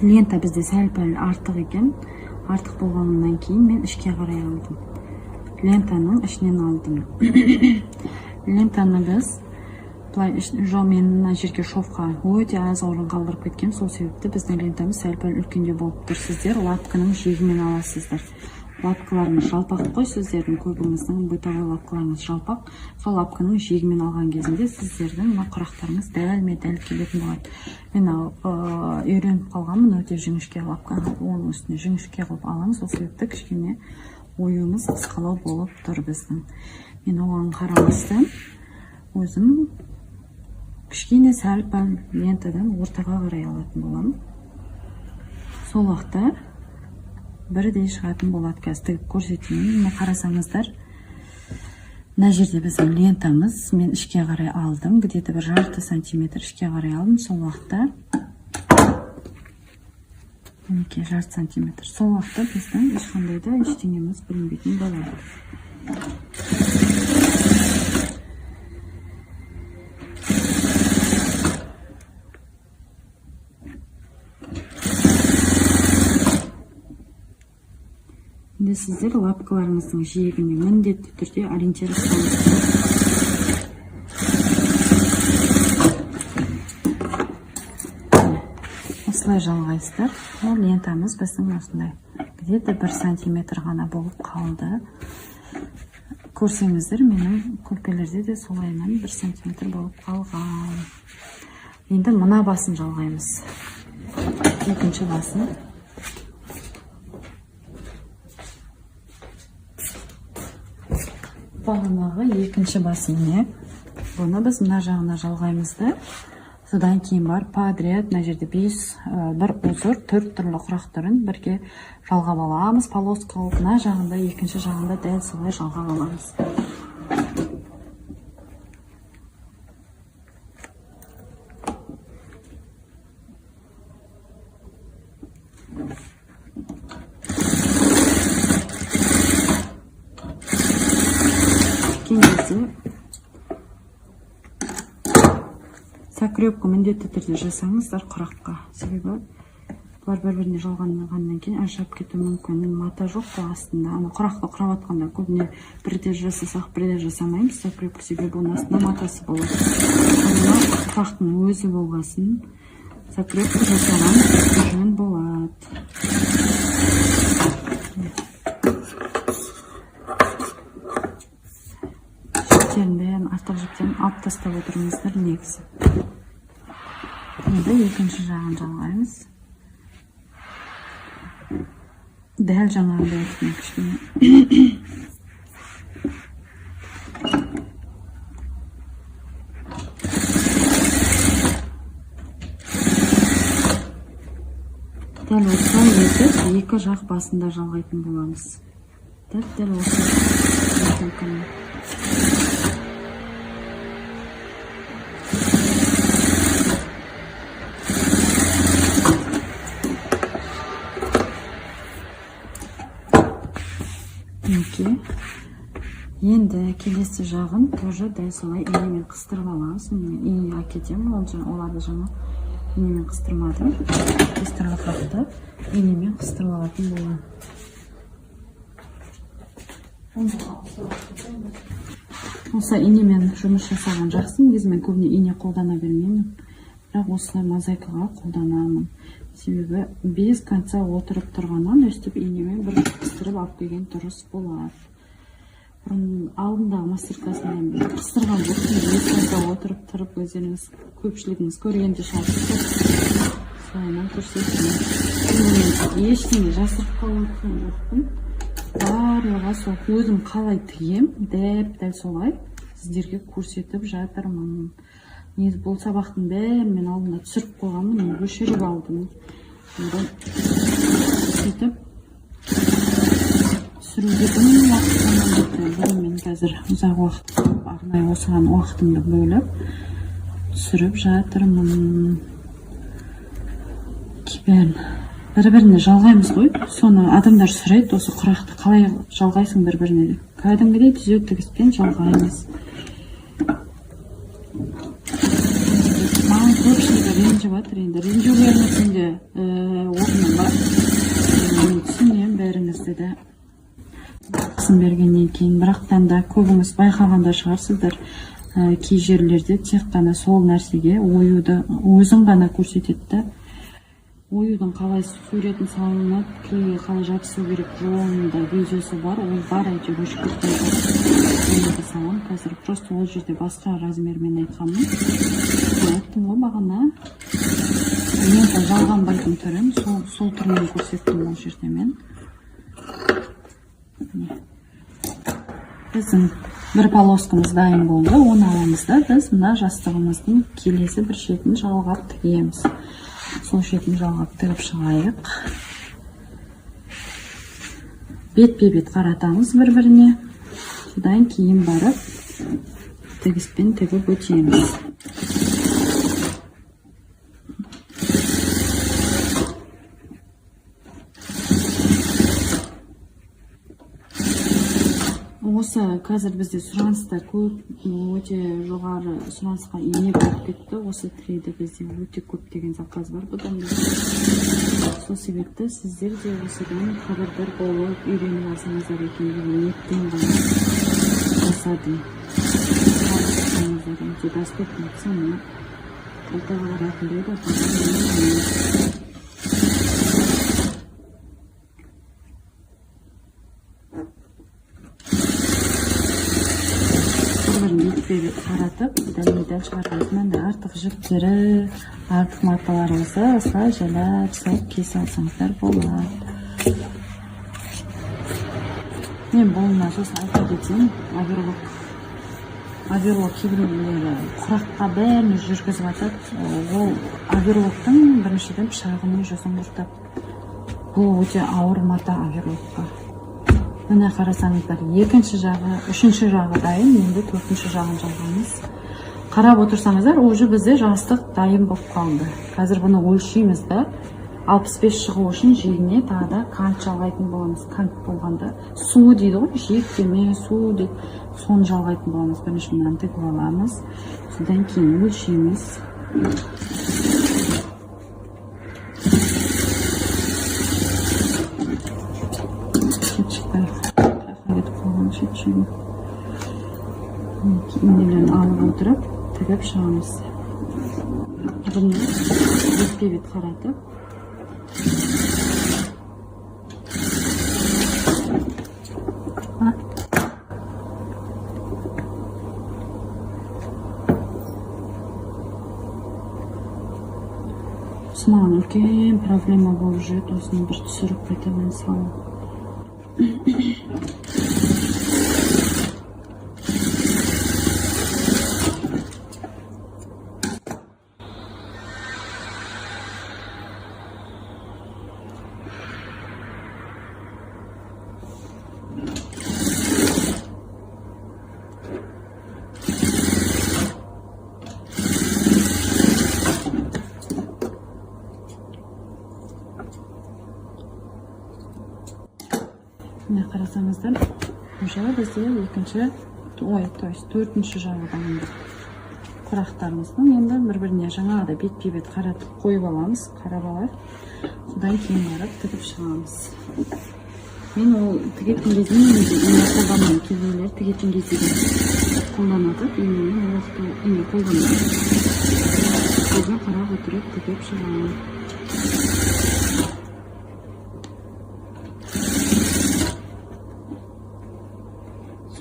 Speaker 1: Лента бізде сәл-пәл артық екен. Артық болғаннан кейін мен ішке қарай алдым. Лентаның ішінен алдым. Лентаны біз мен мына жерге шовқа өте аз орын қалдырып кеткен. Сол себепті біздің лентамыз сәл-пәл үлкенде болып тұр. Сіздер лапканың жиегімен аласыздар. Лапкаларыңыз жалпақ қой, сіздердің көбіңіздің бытовой лапкаларыңыз жалпақ. Сол лапканың жиегімен алған кезінде сіздердің құрақтарыңыз дәл келетін болады. Мен үйреніп қалғанмын, өте жіңішке лапканы оның үстіне жіңішке қылып аламыз. Сол себепті кішкене оюымыз қысқалау болып тұр біздің. Мен оған қарамастан өзім кішкене сәл-пәл лентадан ортаға қарай алатын боламын. Сол уақытта бірдей шығатын болады. Қазір тігіп көрсетейін. Міне қарасаңыздар, мына жерде біздің лентамыз мен ішке қарай алдым. Где-то бір жарты сантиметр ішке қарай алдым. Сол уақытта мінекей жарты сантиметр. Сол уақытта біздің ешқандай да ештеңеміз білінбейтін болады. Енді сіздер лапкаларыңыздың жиегіне міндетті түрде ориентир ұстаңыздар. Осылай жалғайсыздар. Ол лентамыз біздің осындай где-то 1 сантиметр ғана болып қалды. Көрсеңіздер, менің көрпелерде де солайынан 1 сантиметр болып қалған. Енді мына басын жалғаймыз. Екінші басын. Бағанағы екінші басын. Бұны біз мына жағына жалғаймызды. Содан кейін бар подряд, мына жерде 5 бір ұзыр 4 түрлі құрақтарын бірге жалғап аламыз. Полоска қылып, мына жағында, екінші жағында дәл солай жалғап аламыз. Кеңесі сәкірепкі міндетті түрде жасаңыздар құраққа. Себебі бұлар бір-біріне жалғанғаннан кейін ажырап кетуі мүмкін. Мата жоқ қой астында. Құрақты құрап атқанда көбіне бірде жасасақ, бірде жасамаймыз. Сәкірепкі себебі оның астында матасы болады. Құрақтың өзі болғасын, сәкірепкі жасаған жөн болады. Жіптерін, артық жіптерін алып тастап отырыңыздар негізі. Енді екінші жағын жалғаймыз. Дәл жаңағындай еткен кішкене. Дәл осылай етіп, екі жақ басында жалғайтын боламыз. Дәл осылай. Енді келесі жағын тоже дәл солай инемен қыстырып аламыз. Ине әкетемін, оларды жаңа инемен қыстырмадым. Қыстырып қақты, инемен қыстырып алатын болам. Осы инемен жұмыс жасаған жақсы, негізі мен көбіне ине қолдана бермеймін. Бірақ осылай мозаикаға қолданамын. Себебі без конца отырып тұрғаннан өстіп инемен бір қыстырып алып келген дұрыс болады. Алдындағы мастер-классында қыстырған жоқпын, без конца отырып тұрып өздеріңіз көпшілігіңіз көргенде шалқытып солайынан көрсеттім. Ештеңе жасырып қалған жоқпын. Барлығы сол өзім қалай тігем, дәл солай сіздерге көрсетіп жатырмын. Негізі бұл сабақтың бәрін мен алдында түсіріп қойғанмын, өшіріп алдым. Сөйтіп түсіруге мен қазір ұзақ уақыт арнайы осыған уақытымды бөліп түсіріп жатырмын. Бір-біріне жалғаймыз ғой. Соны адамдар сұрайды, осы құрақты қалай жалғайсың бір-біріне деп. Кәдімгідей түзеу тігіспен жалғаймыз. Маған көпшілігі ренжіп жатыр енді. Ренжулеріңіздің де орны бар. Мен түсінемін бәріңізді де. Қысын бергеннен кейін, бірақтан да көбіңіз байқағанда шығарсыздар. Кей жерлерде тек қана сол нәрсеге өзін ғана көрсетеді. Оюдың қалай суретін салынып, клейге қалай жабысу керек жолында видеосы бар, ол бар әйтеуір өшіп кеткен салам. Қазір просто ол жерде басқа размермен айтқанмын. Айттым ғой бағана. Мен жалғанбайтын түрін, сол түрмен көрсеттім ол жерде мен. Біздің бір полоскамыз дайын болды, оны аламыз да біз мына жастығымыздың келесі бір шетін жалғап тігеміз. Сол шетін жалғап тігіп шығайық. Бет-бе-бет қаратамыз бір-біріне. Содан кейін барып тігіспен тігіп өтеміз. Осы қазір бізде сұраныстар көп, өте жоғары сұранысқа ие болып кетті. Осы трейді бізде өте көп деген заказ бар. Бұдан сол себепті сіздер де осыдан хабардар болып үйреніп алсаңыздар екен деген ниетпен жасадым. Өте доступный цена. бетпе-бет қаратып дәлме-дәл шығармаймыз. Мынандай артық жіптері, артық маркалары болса, осылай жайлап салып кесе алсаңыздар болады. Мен болмай сосын айта кетейін, аверлок кейбіреулері құраққа бәрін жүргізіп жатады. Ол аверлоктың біріншіден пышағының жүзін құртады. Бұл өте ауыр мата аверлокқа. Міне қарасаңыздар, екінші жағы, үшінші жағы дайын, енді төртінші жағын жалғаймыз. Қарап отырсаңыздар, уже бізде жастық дайын болып қалды. Қазір бұны өлшейміз да, 65 шығу үшін жегіне тағы да кант жалғайтын боламыз. Кант болғанда су дейді ғой, жиектеме су дейді. Соны жалғайтын боламыз. Бірінші мынаны тігіп аламыз. Содан кейін өлшейміз. Инелерін алып отырып, тігіп шығамыз. Бұны бетпе-бет қаратып. Маған үлкен проблема болып жүреді, осыны бір түсіріп қайтадан салу. Міне қарасаңыздар, уже бізде екінші, то есть төртінші жағы дайын. Құрақтарымыздың енді бір-біріне жаңағыдай бетпе-бет қаратып қойып аламыз, қарап алайық. Содан кейін барып тігіп шығамыз. Мен ол тігетін кезде ине қолданмаймын. Кейбіреулер тігетін кезде қолданады, ине қолданады. Соған қарап отырып тігіп шығамын.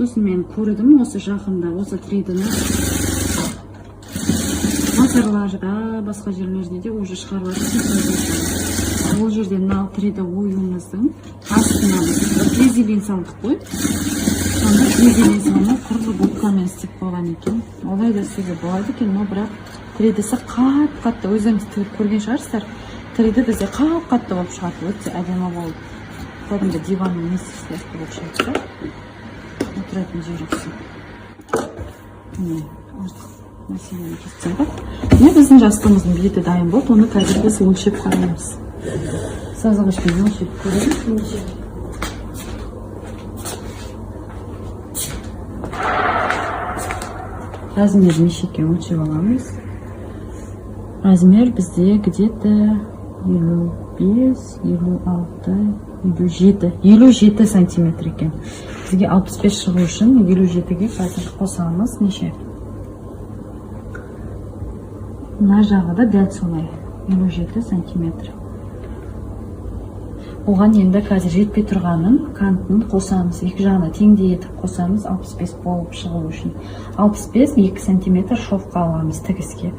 Speaker 1: Сосын мен көрдім осы жақында, осы 3D-ні базарларда, басқа жерлерде де уже шығарылады. Ол жерде мынау 3D оюымыздың астына глизелин салдық қой. Сонда глизелин салып құрлы губкамен істеп қойған екен. Олай да істеуге болады екен, но бірақ 3D-сі қатты, өзіңіз тігіп көрген шығарсыздар. 3D бізде қатты болып шығады, өте әдемі болып. Кәдімгі диванның несі сияқты болып шығады. Отыратын жер жақсы. Міне, артық мәселені кестен бақ. Міне біздің жастығымыздың беті дайын болды, оны қазір біз өлшеп қараймыз. Сазғышпен өлшеп көреміз. Размер нешеке өлшеп аламыз. Размер бізде где-то 55, 56, 57 сантиметр екен. Бізге 65 шығу үшін 57-ге қазір қосамыз. Неше? Мына жағы да дәл солай. 57 сантиметр. Оған енді қазір жетпей тұрғанын кантын қосамыз. Екі жағына теңдей етіп қосамыз 65 болып шығу үшін. 65 2 сантиметр шовқа аламыз тігіске.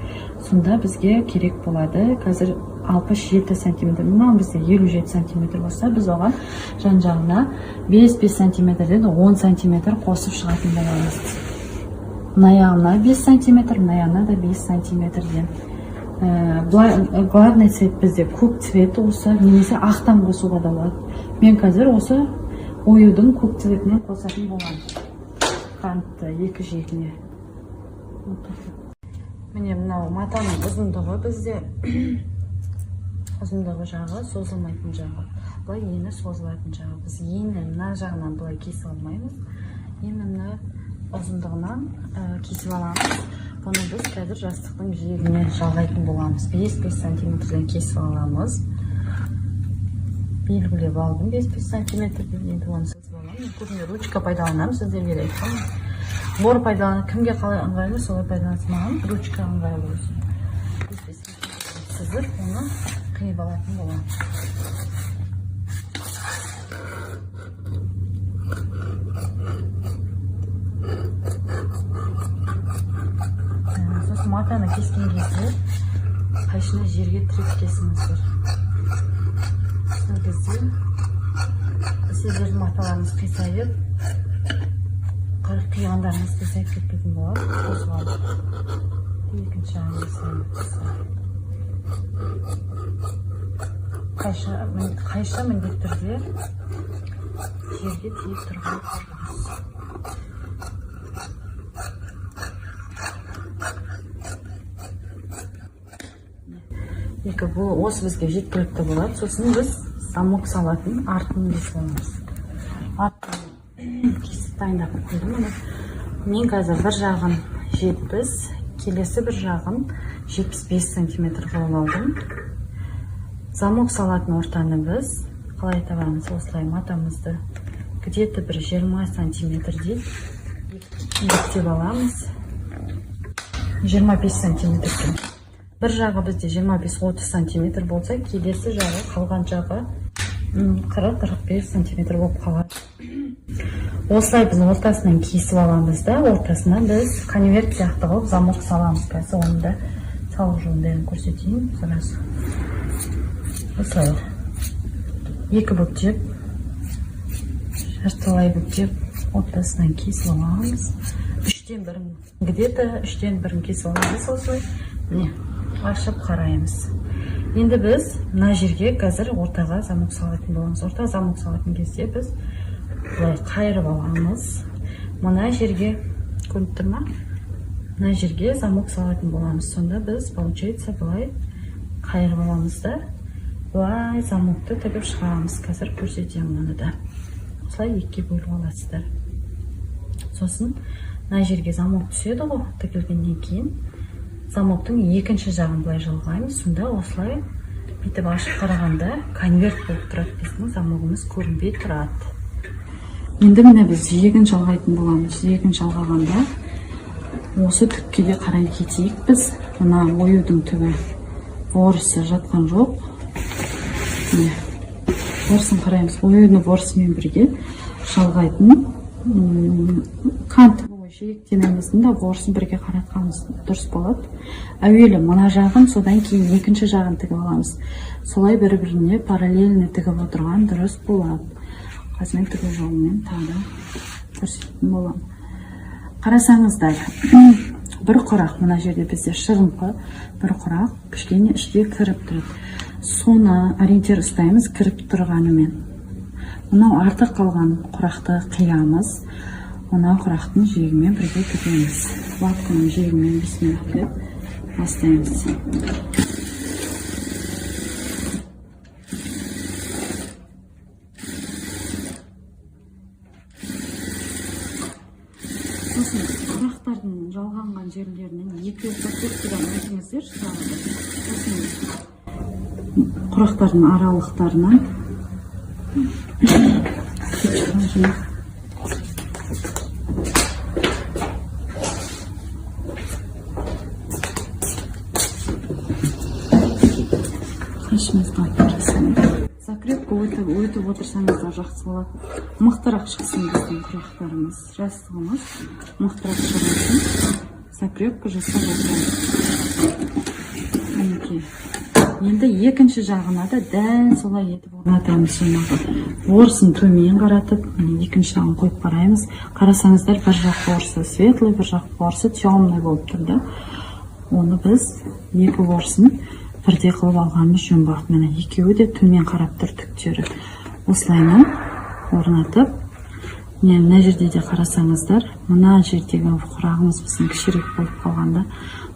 Speaker 1: Сонда бізге керек болады. Қазір 67 сантиметр. Мынау бізде 57 сантиметр болса, біз оған жан-жағына 5 сантиметрден 10 сантиметр қосып шығатын боламыз. Мына 5 сантиметр, мына да 5 сантиметрден. Главный цвет бізде көк цвет осы, немесе ақтан қосуға да болады. Мен қазір осы оюдың көк цветінен қосатын болам. Қантты екі жегіне. Міне мынау матаның ұзындығы бізде ұзындығы жағы созылмайтын жағы. Бұлай ені созылатын жағы. Біз ені мына жағынан бұлай кесіп алмаймыз. Ені мына ұзындығынан кесіп аламыз. Бұны біз қазір жастықтың жиегіне жалғайтын боламыз. 5 сантиметрден кесіп аламыз. Белгілеп алдым 5 сантиметрден, енді оны сызып аламын. Көбіне ручка пайдаланамын, сіздерге де айтамын. Бор пайдаланып, кімге қалай ыңғайлы, солай пайдалансын. Маған ручка ыңғайлы болсын. Сызып, оны қиып алатын боламыз. матаны кескен кезде қайшыны жерге тіреп кесіңіздер. Сол кезде сіздердің маталарыңыз қисайып, қиғандарыңыз қисайып кетпейтін болады. Қосып алып, екінші жағын жасаймыз. Қайшы міндетті түрде жерге тиіп тұрған көрініз. Бұл осы бізге жеткілікті болады. Сосын біз замок салатын артын кесеміз. Артын кесіп дайындап қойдым. Мен қазір бір жағын 70, келесі бір жағын 75 см болып алдым. Замок салатын ортаны біз қалай табамыз? Осылай матамызды где-то бір 20 см-дей екітеп аламыз. 25 см. Бір жағы бізде 25-30 см болса, келесі жағы, қалған жағы 40-45 см болып қалады. Осылай біз ортасынан кесіп аламыз да, ортасына біз конверт сияқты қылып замок саламыз. Қазір оны да салу жолдарын көрсетейін. Осылай екі бүктеп, жартылай бүктеп, ортасынан кесіп аламыз. Где-то 3-1 кесіп аламыз. Осылай ашып қараймыз. Енді біз мына жерге қазір ортаға замок салатын боламыз. Ортаға замок салатын кезде біз бұлай қайырып аламыз. Мына жерге көрініп тұр ма? Мына жерге замок салатын боламыз. Сонда біз получается бұлай қайырып аламыз да, бұлай замокты тігіп шығарамыз. Қазір көрсетемін оны да. Осылай екіге бөліп аласыздар. Сосын мына жерге замок түседі ғой, тігілгеннен кейін замоктың екінші жағын былай жалғаймыз. Сонда осылай бүйтіп ашып қарағанда конверт болып тұрады. Біздің замогымыз көрінбей тұрады. Енді міне біз жиегін жалғайтын боламыз. Жиегін жалғағанда осы түккеге қарай кетейік біз. Мына оюдың түбі ворысы жатқан жоқ. Ворысын қараймыз. Оюны ворысымен бірге жалғайтын кант жиектемеміздің да ворысын бірге қаратқанымыз дұрыс болады. Әуелі мына жағын, содан кейін екінші жағын тігіп аламыз. Солай бір-біріне параллельно тігіп отырған дұрыс болады. Қазір мен тігу жолымен тағы көрсететін боламын. Қарасаңыздар, бір құрақ, мына жерде бізде шырыңқы бір құрақ кішкене ішке кіріп тұрады. Соны ориентир ұстаймыз кіріп тұрғанымен. Мынау артық қалған құрақты қиямыз. Мына құрақтың жиегімен бірге тігеміз. Лапканың жиегімен бісміллах деп бастаймыз. Сосын құрақтардың жалғанған жерлерінен екі өтпектірін өтіңіздер. Сосын құрақтардың аралықтарынан закрепка өтіп отырсаңыздар жақсы болады. Мықтырақ шықсын біздің құрақтарымыз, жастығымыз мықтырақ шығасын. Закрепка жасап отырамыз. Енді екінші жағына да дәл солай етіп орнатамыз. Ворысын төмен қаратып, екінші жағын қойып қараймыз. Қарасаңыздар, бір жақ ворысы светлый, бір жақ ворысы темный болып тұрды. Оны біз екі ворысын бірде қылып алғанымыз жөн бақыт. Міне екеуі де төмен қарап тұр түктері. Осылайынан орнатып, мына жерде де қарасаңыздар, мына жердегі құрағымыз біздің кішірек болып қалғанда,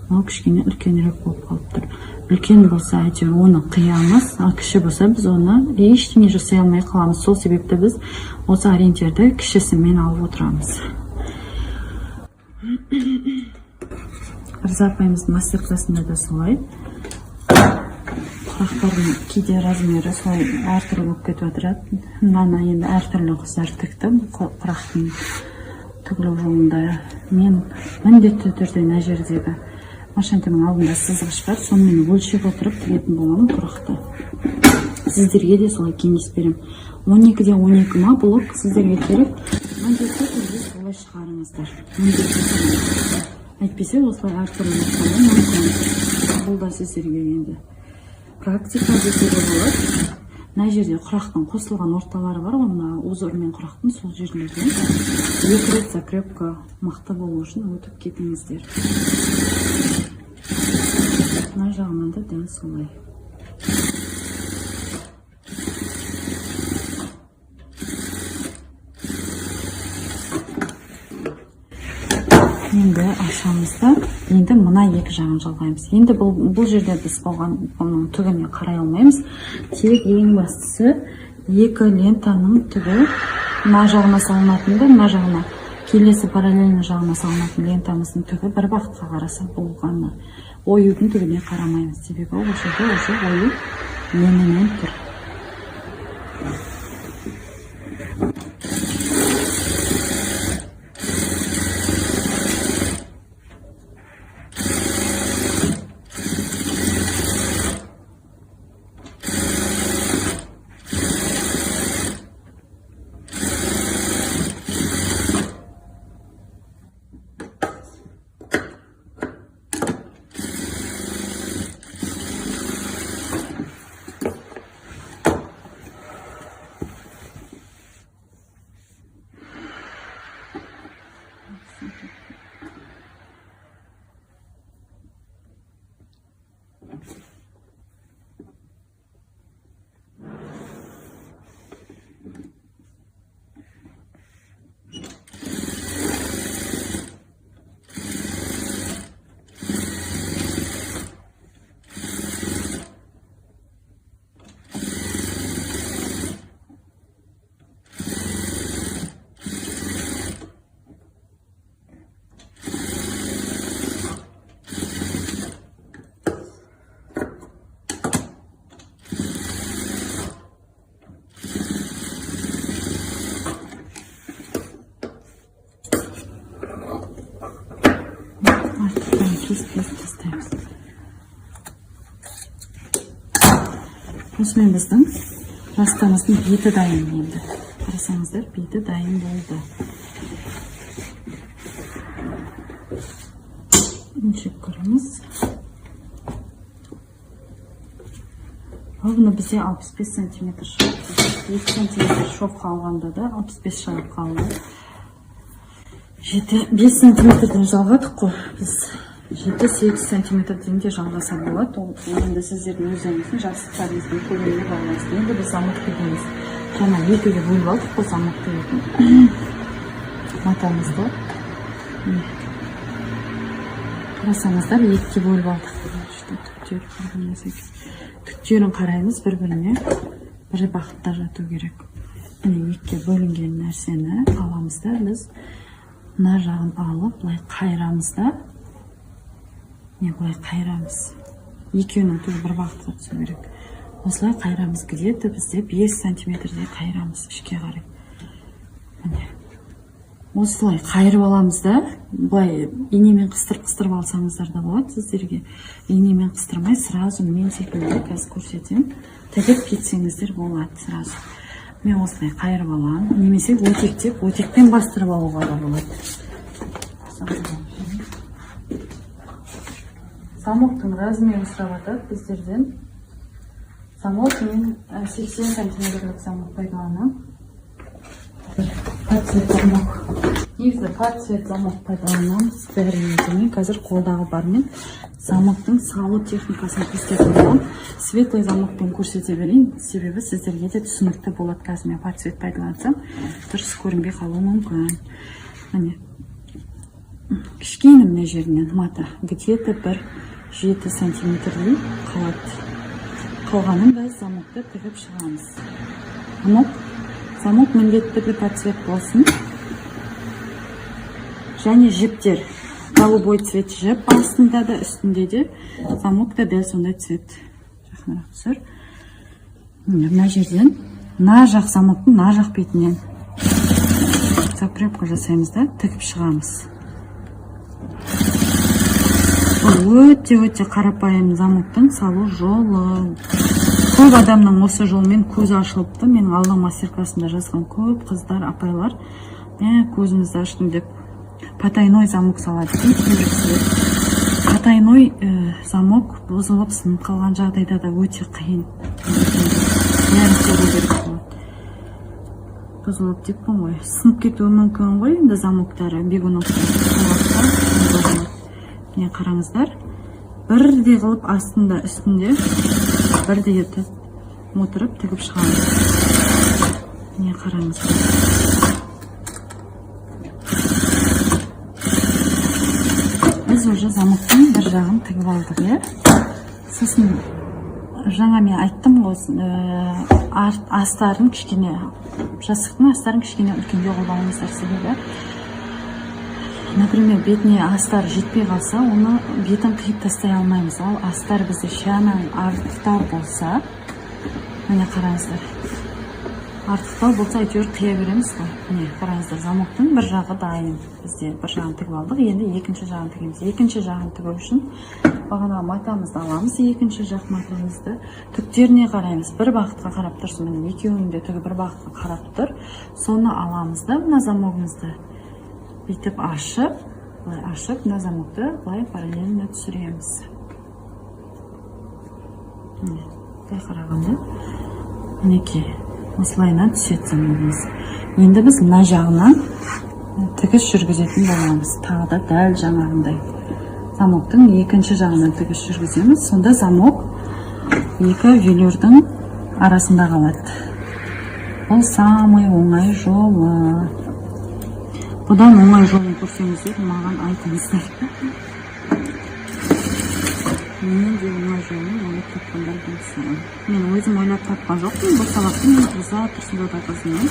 Speaker 1: мынау кішкене үлкенірек болып қалып тұр. Үлкен болса, әйтеуір оны қиямыз, ал кіші болса, біз оны ештеңе жасай алмай қаламыз. Сол себепті біз осы ориентирді кішісімен алып отырамыз. Риза апайымыздың мастер-классында да солай. Құрақтардың кейде размері солай әртүрлі болып кетіп отырады. Мына енді әртүрлі қыздар тікті. Құрақтың тігілу жолында мен міндетті түрде мына жердегі машинканың алдында сызғыш бар, сонымен өлшеп отырып тігетін боламын құрақты. Сіздерге де солай кеңес беремін. 12-де 12 ма блок сіздерге керек. Міндетті түрде солай шығарыңыздар. Әйтпесе осылай әртүрлі мүмкін. Бұл да сіздерге енді практика десеге болады. Мына жерде құрақтың қосылған орталары бар ғой, мына узор мен құрақтың сол жерлерден 2 рет закрепка мықты болу үшін өтіп кетіңіздер. Мына жағынан да дәл солай. Енді ашамызда, енді мына екі жағын жалғаймыз. Енді бұл жерде біз бұның түгіне қарай алмаймыз. Тек ең бастысы екі лентаның түгі мына жағына салынатынды, мына жағына келесі параллельно жағына салынатын лентамыздың түгі бір бағытқа қараса болғаны. Оюдың түгіне қарамаймыз. Себебі ол жерде ою менімен тұр. Осымен біздің растамыздың беті дайын енді. Қарасаңыздар, беті дайын болды. Өлшеп көріңіз. Бұны бізде 65 см шығып, 2 см шоп қалғанда да 65 шығып қалды. 5 см-ден жалғадық қой біз. 7-8 см-ден де жалғаса болады. Ол енді сіздердің өздеріңіздің жастықтарыңыздың көлеміне байланысты. Енді біз замок дейміз. Жаңа екіге бөліп алдық қой замок дейтін матамызды. Қарасаңыздар, екіге бөліп алдық. Түктерін қараймыз бір-біріне. Бір бағытта жату керек. Міне екіге бөлінген нәрсені аламыз да біз мына жағын алып, былай қайырамыз да. Былай қайырамыз. Екеуінің түгі бір бағытқа түсу керек. Осылай қайырамыз. Где-то бізде 5 см-де қайырамыз ішке қарай. Осылай қайырып аламыз да, былай инемен қыстырып алсаңыздар да болады сіздерге. Инемен қыстырмай, сразу мен секілді қазір көрсетем. Тігіп кетсеңіздер болады сразу. Мен осылай қайырып алам. Немесе өтекпен бастырып алуға да болады. Замоктың размерін сұрап жатады біздерден. Замок мен 80 см-лік замок пайдаланам. Подцвет замок. Негізі подцвет замок пайдаланамыз. Бәрінен қазір қолдағы бармен замоктың салу техникасын көрсететін боламын. Светлый замокпен көрсете берейін. Себебі сіздерге де түсінікті болады. Қазір мен подцвет пайдалансам, дұрыс көрінбей қалуы мүмкін. Міне кішкене мына жерінен мата где-то бір 7 см-дей қалады. Қалғанын біз замокты тігіп шығамыз. Замок міндетті подцвет болсын. Және жіптер. Голубой цвет жіп астында да, үстінде де. Замок та дәл сондай цвет. Жақынырақ түсір. Мына жерден, мына жақ замоктың мына жақ бетінен закрепка жасаймыз да, тігіп шығамыз. Өте қарапайым замоктың салу жолы. Көп адамның осы жолмен көзі ашылыпты. Менің алла мастер-классында жазған көп қыздар, апайлар, көзімізді аштым деп потайной замок салады дейді. Потайной замок бұзылып сынып қалған жағдайда да өте қиын. Бұзылып деппін ғой. Сынып кетуі мүмкін ғой, енді замоктары бегуновтар. Міне қараңыздар. Бірдей қылып астында үстінде бірдей етіп отырып тігіп шығамыз. Міне қараңыздар. Біз уже замоктың бір жағын тігіп алдық. Сосын жаңа мен айттым ғой, астарын кішкене, жастықтың астарын кішкене үлкендеу қылып алыңыздар, себебі например, бетіне астар жетпей қалса, оны бетін қиып тастай алмаймыз. Ал астар бізде шағынан артықтау болса, міне қараңыздар. Артықтау болса, әйтеуір қия береміз ғой. Міне қараңыздар, замоктың бір жағы дайын. Бізде бір жағын тігіп алдық, енді екінші жағын тігеміз. Екінші жағын тігу үшін бағана матамызды аламыз, екінші жақ матамызды түктеріне қараймыз. Бір бағытқа қарап тұрсын, міне екеуінің де түгі бір бағытқа қарап тұр. Соны аламыз да, мына замогымызды бүйтіп ашып, былай ашып, мына замокты былай параллельно түсіреміз. Міне, былай қарағанда, мінекей, осылайынан түседі замогымыз. Енді біз мына жағынан тігіс жүргізетін боламыз. Тағы да дәл жаңағындай. Замоктың екінші жағынан тігіс жүргіземіз. Сонда замок екі велюрдің арасында қалады. Бұл самый оңай жолы. Бұдан оңай жолын көрсеңіздер, маған айтыңыздар. Мен де оңай жолын ойлап тапқандар болсын. Мен өзім ойлап тапқан жоқпын. Бұл сабақты мен ұзақ тұрсында да қызымын.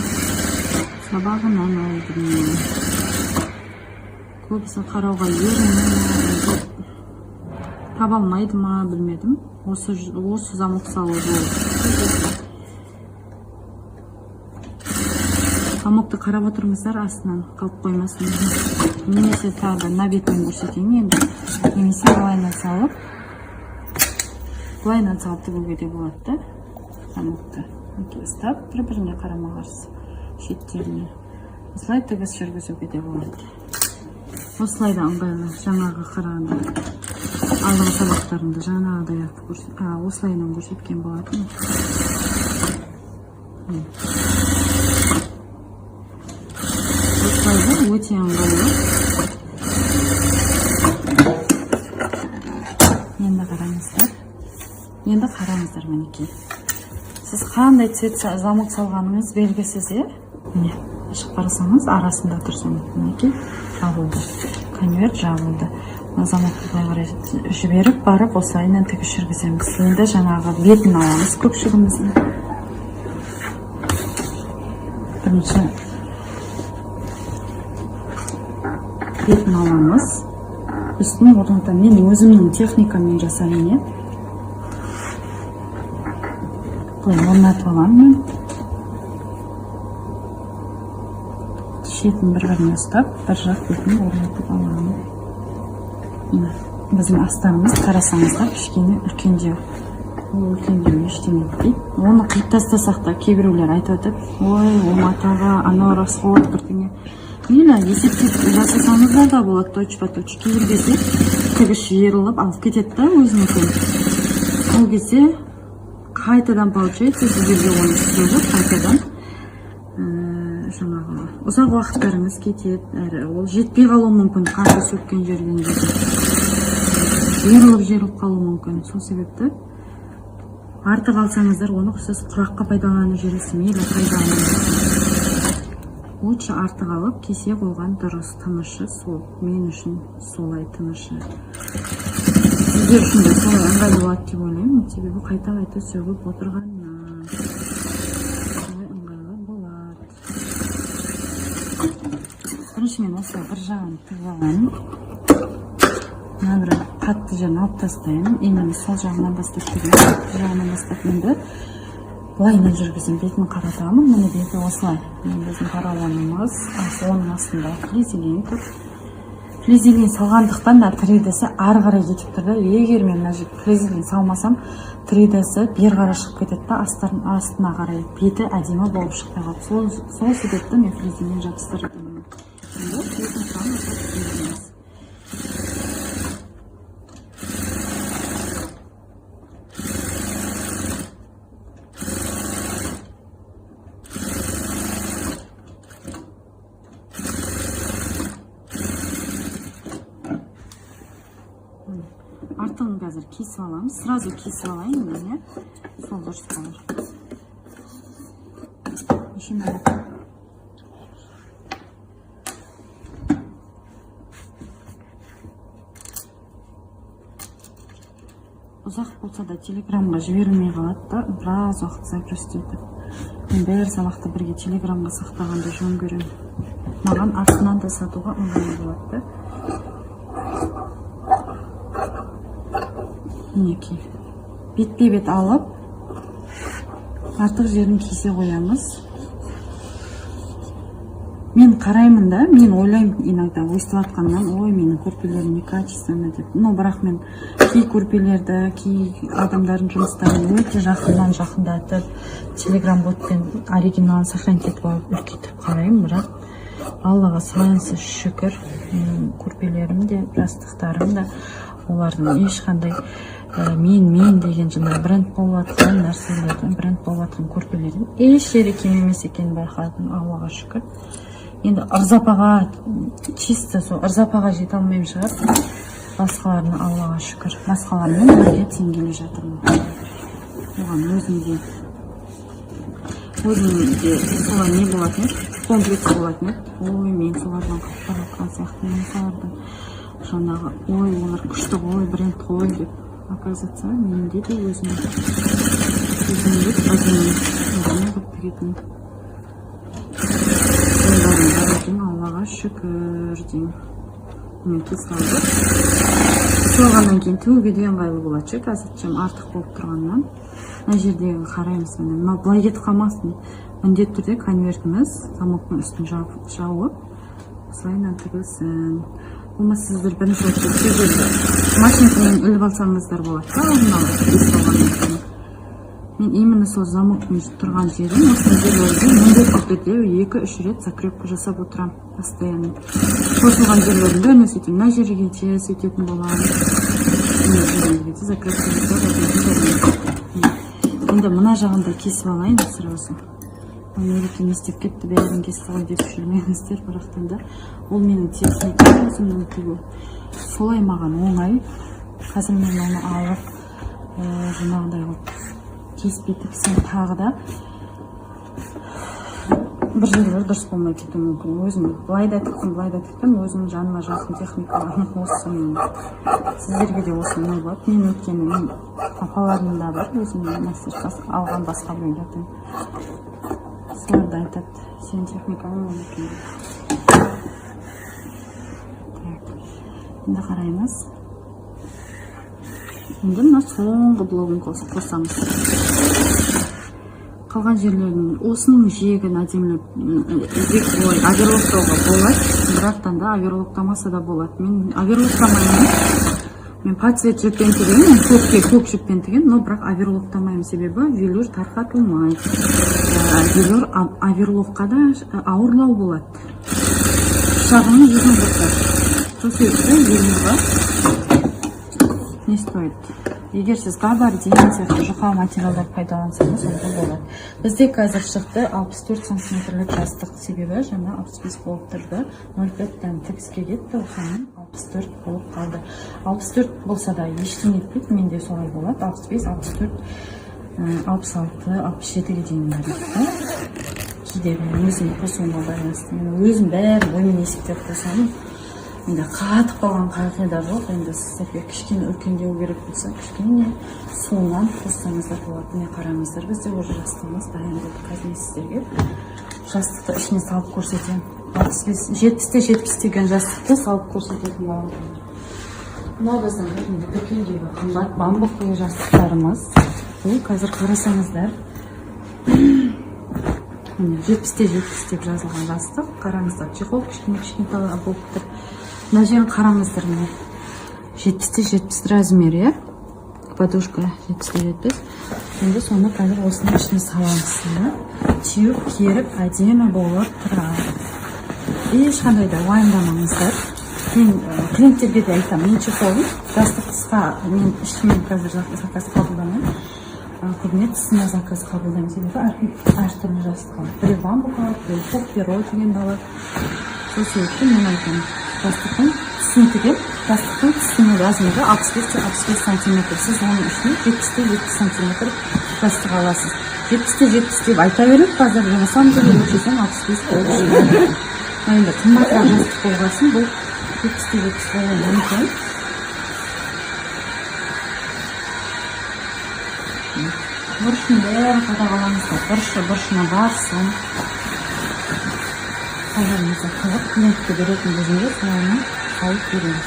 Speaker 1: Сабағынан алдым. Көбісі қарауға ерініп, таба алмайды ма білмедім. Осы замок салу жолы. Замокты қарап отырыңыздар, астынан қалып қоймасын. Немесе тағы мына бетімен көрсетейін енді. Немесе былайынан салып тігуге де болады да. Замокты ұстап, бір-біріне қарама қарсы шеттеріне. Осылай тігіс жүргізуге де болады. Осылай да ыңғайлы, жаңағы қарағанда. Алдыңғы сабақтарында жаңағыдай осылайынан көрсеткен болатын. Өте ыңғайлы. Енді қараңыздар мінекей. Сіз қандай цвет замок салғаныңыз белгісіз, міне ашып қарасаңыз, арасында тұрсын, мінекей жабылды. Конверт жабылды. Замокты былай қарай жіберіп барып осылайынан тігіс жүргіземіз. Енді жаңағы бетін аламыз көпшігіміздің. Бірінші бетін аламыз. Үстін орнында мен өзімнің техникамен жасаймын. Бұлай орнатып аламын. Шетін бір-біріне ұстап, бір жақ бетін орнатып аламын. Біздің астарымыз қарасаңыздар кішкене үлкендеу. Ол үлкендеу ештеңе етпейді. Оны қиып тастасақ та кейбіреулер айтып отыр, ой, о матаға анау расход бірдеңе. Мейлі, есептеп жасасаңыздар да болады, точ-по-точ. Кейбір кезде тігіс жиырылып алып кетеді да өзінікі. Ол кезде қайтадан получается, сіздерге оны сызып, қайтадан жаңағы ұзақ уақыттарыңыз кетеді. Ол жетпей қалуы мүмкін, қанша сөккен жерден жиырылып қалуы мүмкін. Сол себепті артық алсаңыздар, оны сіз құраққа пайдаланып жүресіз, мейлі пайдаланыңыз. Лучше артық алып, кесе қойған дұрыс, тынышы сол. Мен үшін солай тынышы. Сіздер үшін де солай ыңғайлы болады деп ойлаймын, себебі қайта-қайта сөгіп отырғаннан. Солай ыңғайлы болады. Бірінші мен осылай бір жағын тігіп аламын. Мына бір қатты жерін алып тастаймын. Енді сол жағынан бастап тігемін. Қатты жағынан бастап енді былайынан жүргіземін. Бетін қаратамын. Міне беті осылай. Біздің поролонымыз оның астында флизелин тұр. Флизелин салғандықтан да 3D'si ары қарай кетіп тұрды. Егер мен флизелин салмасам, 3D'si бер қарай шығып кетеді да, астына қарай беті әдемі болып шықпай қалды. Сол себепті мен флизелин жабыстырдым. астығын қазір кесіп аламыз. Сразу кесіп алайын мен, сол дұрыс болар. Ұзақ болса да телеграмға жіберілмей қалады да, біраз уақыт загрузка етіп. Мен бәрі сабақты бірге телеграмға сақтағанды жөн көремін. Маған артынан да сатуға ыңғайлы болады да. Мінекей. Бетпе-бет алып, артық жерін кесе қоямыз. Мен қараймын да, мен ойлаймын иногда өстіп атқаннан, ой, менің көрпелерім некачественно деп. Бірақ мен кей көрпелерді, кей адамдардың жұмыстарын өте жақындатып, телеграм-ботпен оригиналын сохранить етіп алып, үлкейтіп қараймын, бірақ Аллаға сағынсыз шүкір, менің көрпелерім де, жастықтарым да, олардың ешқандай мен деген жаңа бренд болып жатқан нәрселердің, бренд болып жатқан көрпелердің еш жері кем емес екенін байқадым, Аллаға шүкір. Енді ырзапаға, чисто сол ырзапаға жете алмайым шығар, басқаларына Аллаға шүкір. Басқалармен бірге теңгеле жатырмын. Оған өзімде солай не болатын еді, комплекс болатын еді. Ой, мен солардан қақпар атқан сияқты, мен солардан жаңағы, ой, олар күшті ғой, бренд ғой деп. Оказывается, менде де өзімде тігетін. Аллаға шүкір деймін. Мен кесіп алды. Соғаннан кейін тігуге де ыңғайлы болады ше, қазір артық болып тұрғаннан. Мына жердегі қараймыз, мына былай кетіп қалмасын. Міндетті түрде конвертіміз замоктың үстін жауып, осылайынан тігілсін. Болмаса сіздер бірінші машинкамен іліп алсаңыздар болады. Мен именно сол замоктың тұрған жерін, осындай жерлерде міндетті түрде 2-3 рет закрепка жасап отырам постоянно. Қосылған жерлерінде өне сөйтем, мына жерге те сөйтетін боламын. Закрепка жасап енді мына жағында кесіп алайын сразу. Мереке не істеп кетті, бәрін кесіп алай деп жүрмеңіздер, бірақтан да ол менің техникам, өзімнің тігу. Солай маған оңай. Қазір мен оны алып, жаңағыдай қылып кеспей тіксем тағы да бір жерлер дұрыс болмай кетуі мүмкін. Өзім былай да тіктім, өзімнің жаныма жақын техникаларым осы мен. Сіздерге де осы оңай болады. Мен өткені мен апаларымда бар, өзімнің мастер-класс алған басқа біреулерден. Солар да айтады, сен техникаң екен. Енді қараймыз. Енді мына соңғы блогын қосамыз. Қалған жерлерін осының жиегін әдемілеп оверлоктауға болады, бірақтан да оверлоктамаса да болады. Мен оверлоктамаймын. Мен подцвет жіппен тігемін, көк жіппен тігемін, но бірақ оверлоктамаймын, себебі велюр тарқатылмайды. Велюр оверлокқа да ауырлау болады. Шағының жүзін құртады. Сол себепті велюрға не стоит. Егер сіз габар деген сияқты жұқа материалдар пайдалансаңыз, онда болады. Бізде қазір шықты 64 сантиметрлік жастық, себебі жаңа 65 болып тұрды. 0,5-тен тігіске кетті, осының 64 болып қалды. 64 болса да ештеңе етпейді, менде солай болады. 65, 64, 66, 67-ге дейін бар еді. Кейде өзім қосуыма байланысты. Мен өзім бәрі оймен есептеп қосамын. Енді қатып қалған қағида жоқ. Енді сіздерге кішкене үлкендеу керек болса, кішкене суынан қоссаңыздар болады. Міне қараңыздар, бізде уже жастығымыз дайын болды. Қазір сіздерге жастықты ішіне салып көрсетемін. 70-те деген жастықты салып көрсететін боламын. Мына біздің дүкендегі қымбат бамбуктегі жастықтарымыз. Бұл қазір қарасаңыздар 70-те деп жазылған жастық. Қараңыздар, чехол кішкене болып тұр. Мына жерін қараңыздар, 70-те размері, подушка 70-те. Енді соны қазір осының ішіне саламыз. Теуіп, керіп, әдемі болып тұрады. Ешқандай да уайымдамаңыздар. Мен клиенттерге де айтам, мен чехолым, жастық қысқа, мен ішімен қазір заказ қабылдамаймын. Көбіне тысына заказ қабылдаймын, себебі әртүрлі жастық алады. Біреу бамбук алады, біреу перо деген алады. Сол себепті мен айтамын, жастықтың тісін тігем. Жастықтың тісінің размері 65-65 см. Сіз оның үшін 70-70 см жастық аласыз. 70-70 деп айта береді қазір, на самом деле өлшесем 65 болып шығады. Енді қымбатырақ жастық болғасын, бұл 70-70 болуы мүмкін. Бұрышын бәрін қадағалаңыздар. Бұрышына барсын. Қалдарымызға қылып, клиентке беретін кезінде соланы салып береміз.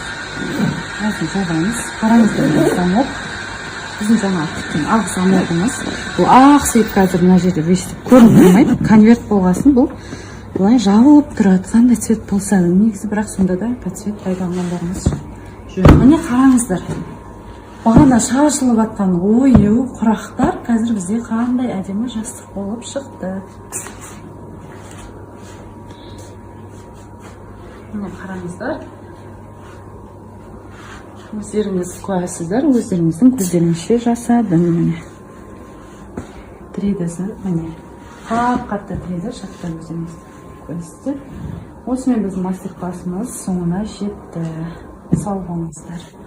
Speaker 1: Әзін жабаймыз. Қараңыздар, замок. Біздің жаңа тіккен ақ замогымыз. Бұл ақ сөйіп қазір мына жерде өйстіп көрініп тұрмайды. Конверт болғасын, бұл бұлай жабылып тұрады. Қандай цвет болса да, негізі бірақ сонда да цвет пайдаланғандарымыз жөн. Міне қараңыздар. Бағана шашылып атқан ою құрақтар қазір бізде қандай әдемі жастық болып шықты. Міне қараңыздар. Өздеріңіз куәсіздер, өздеріңіздің көздеріңізше жасадым. Міне тіреді, міне қатты тіреді, шаттан өздеріңіз куәсіздер. Осымен біздің мастер-классымыз соңына жетті. Сау болыңыздар.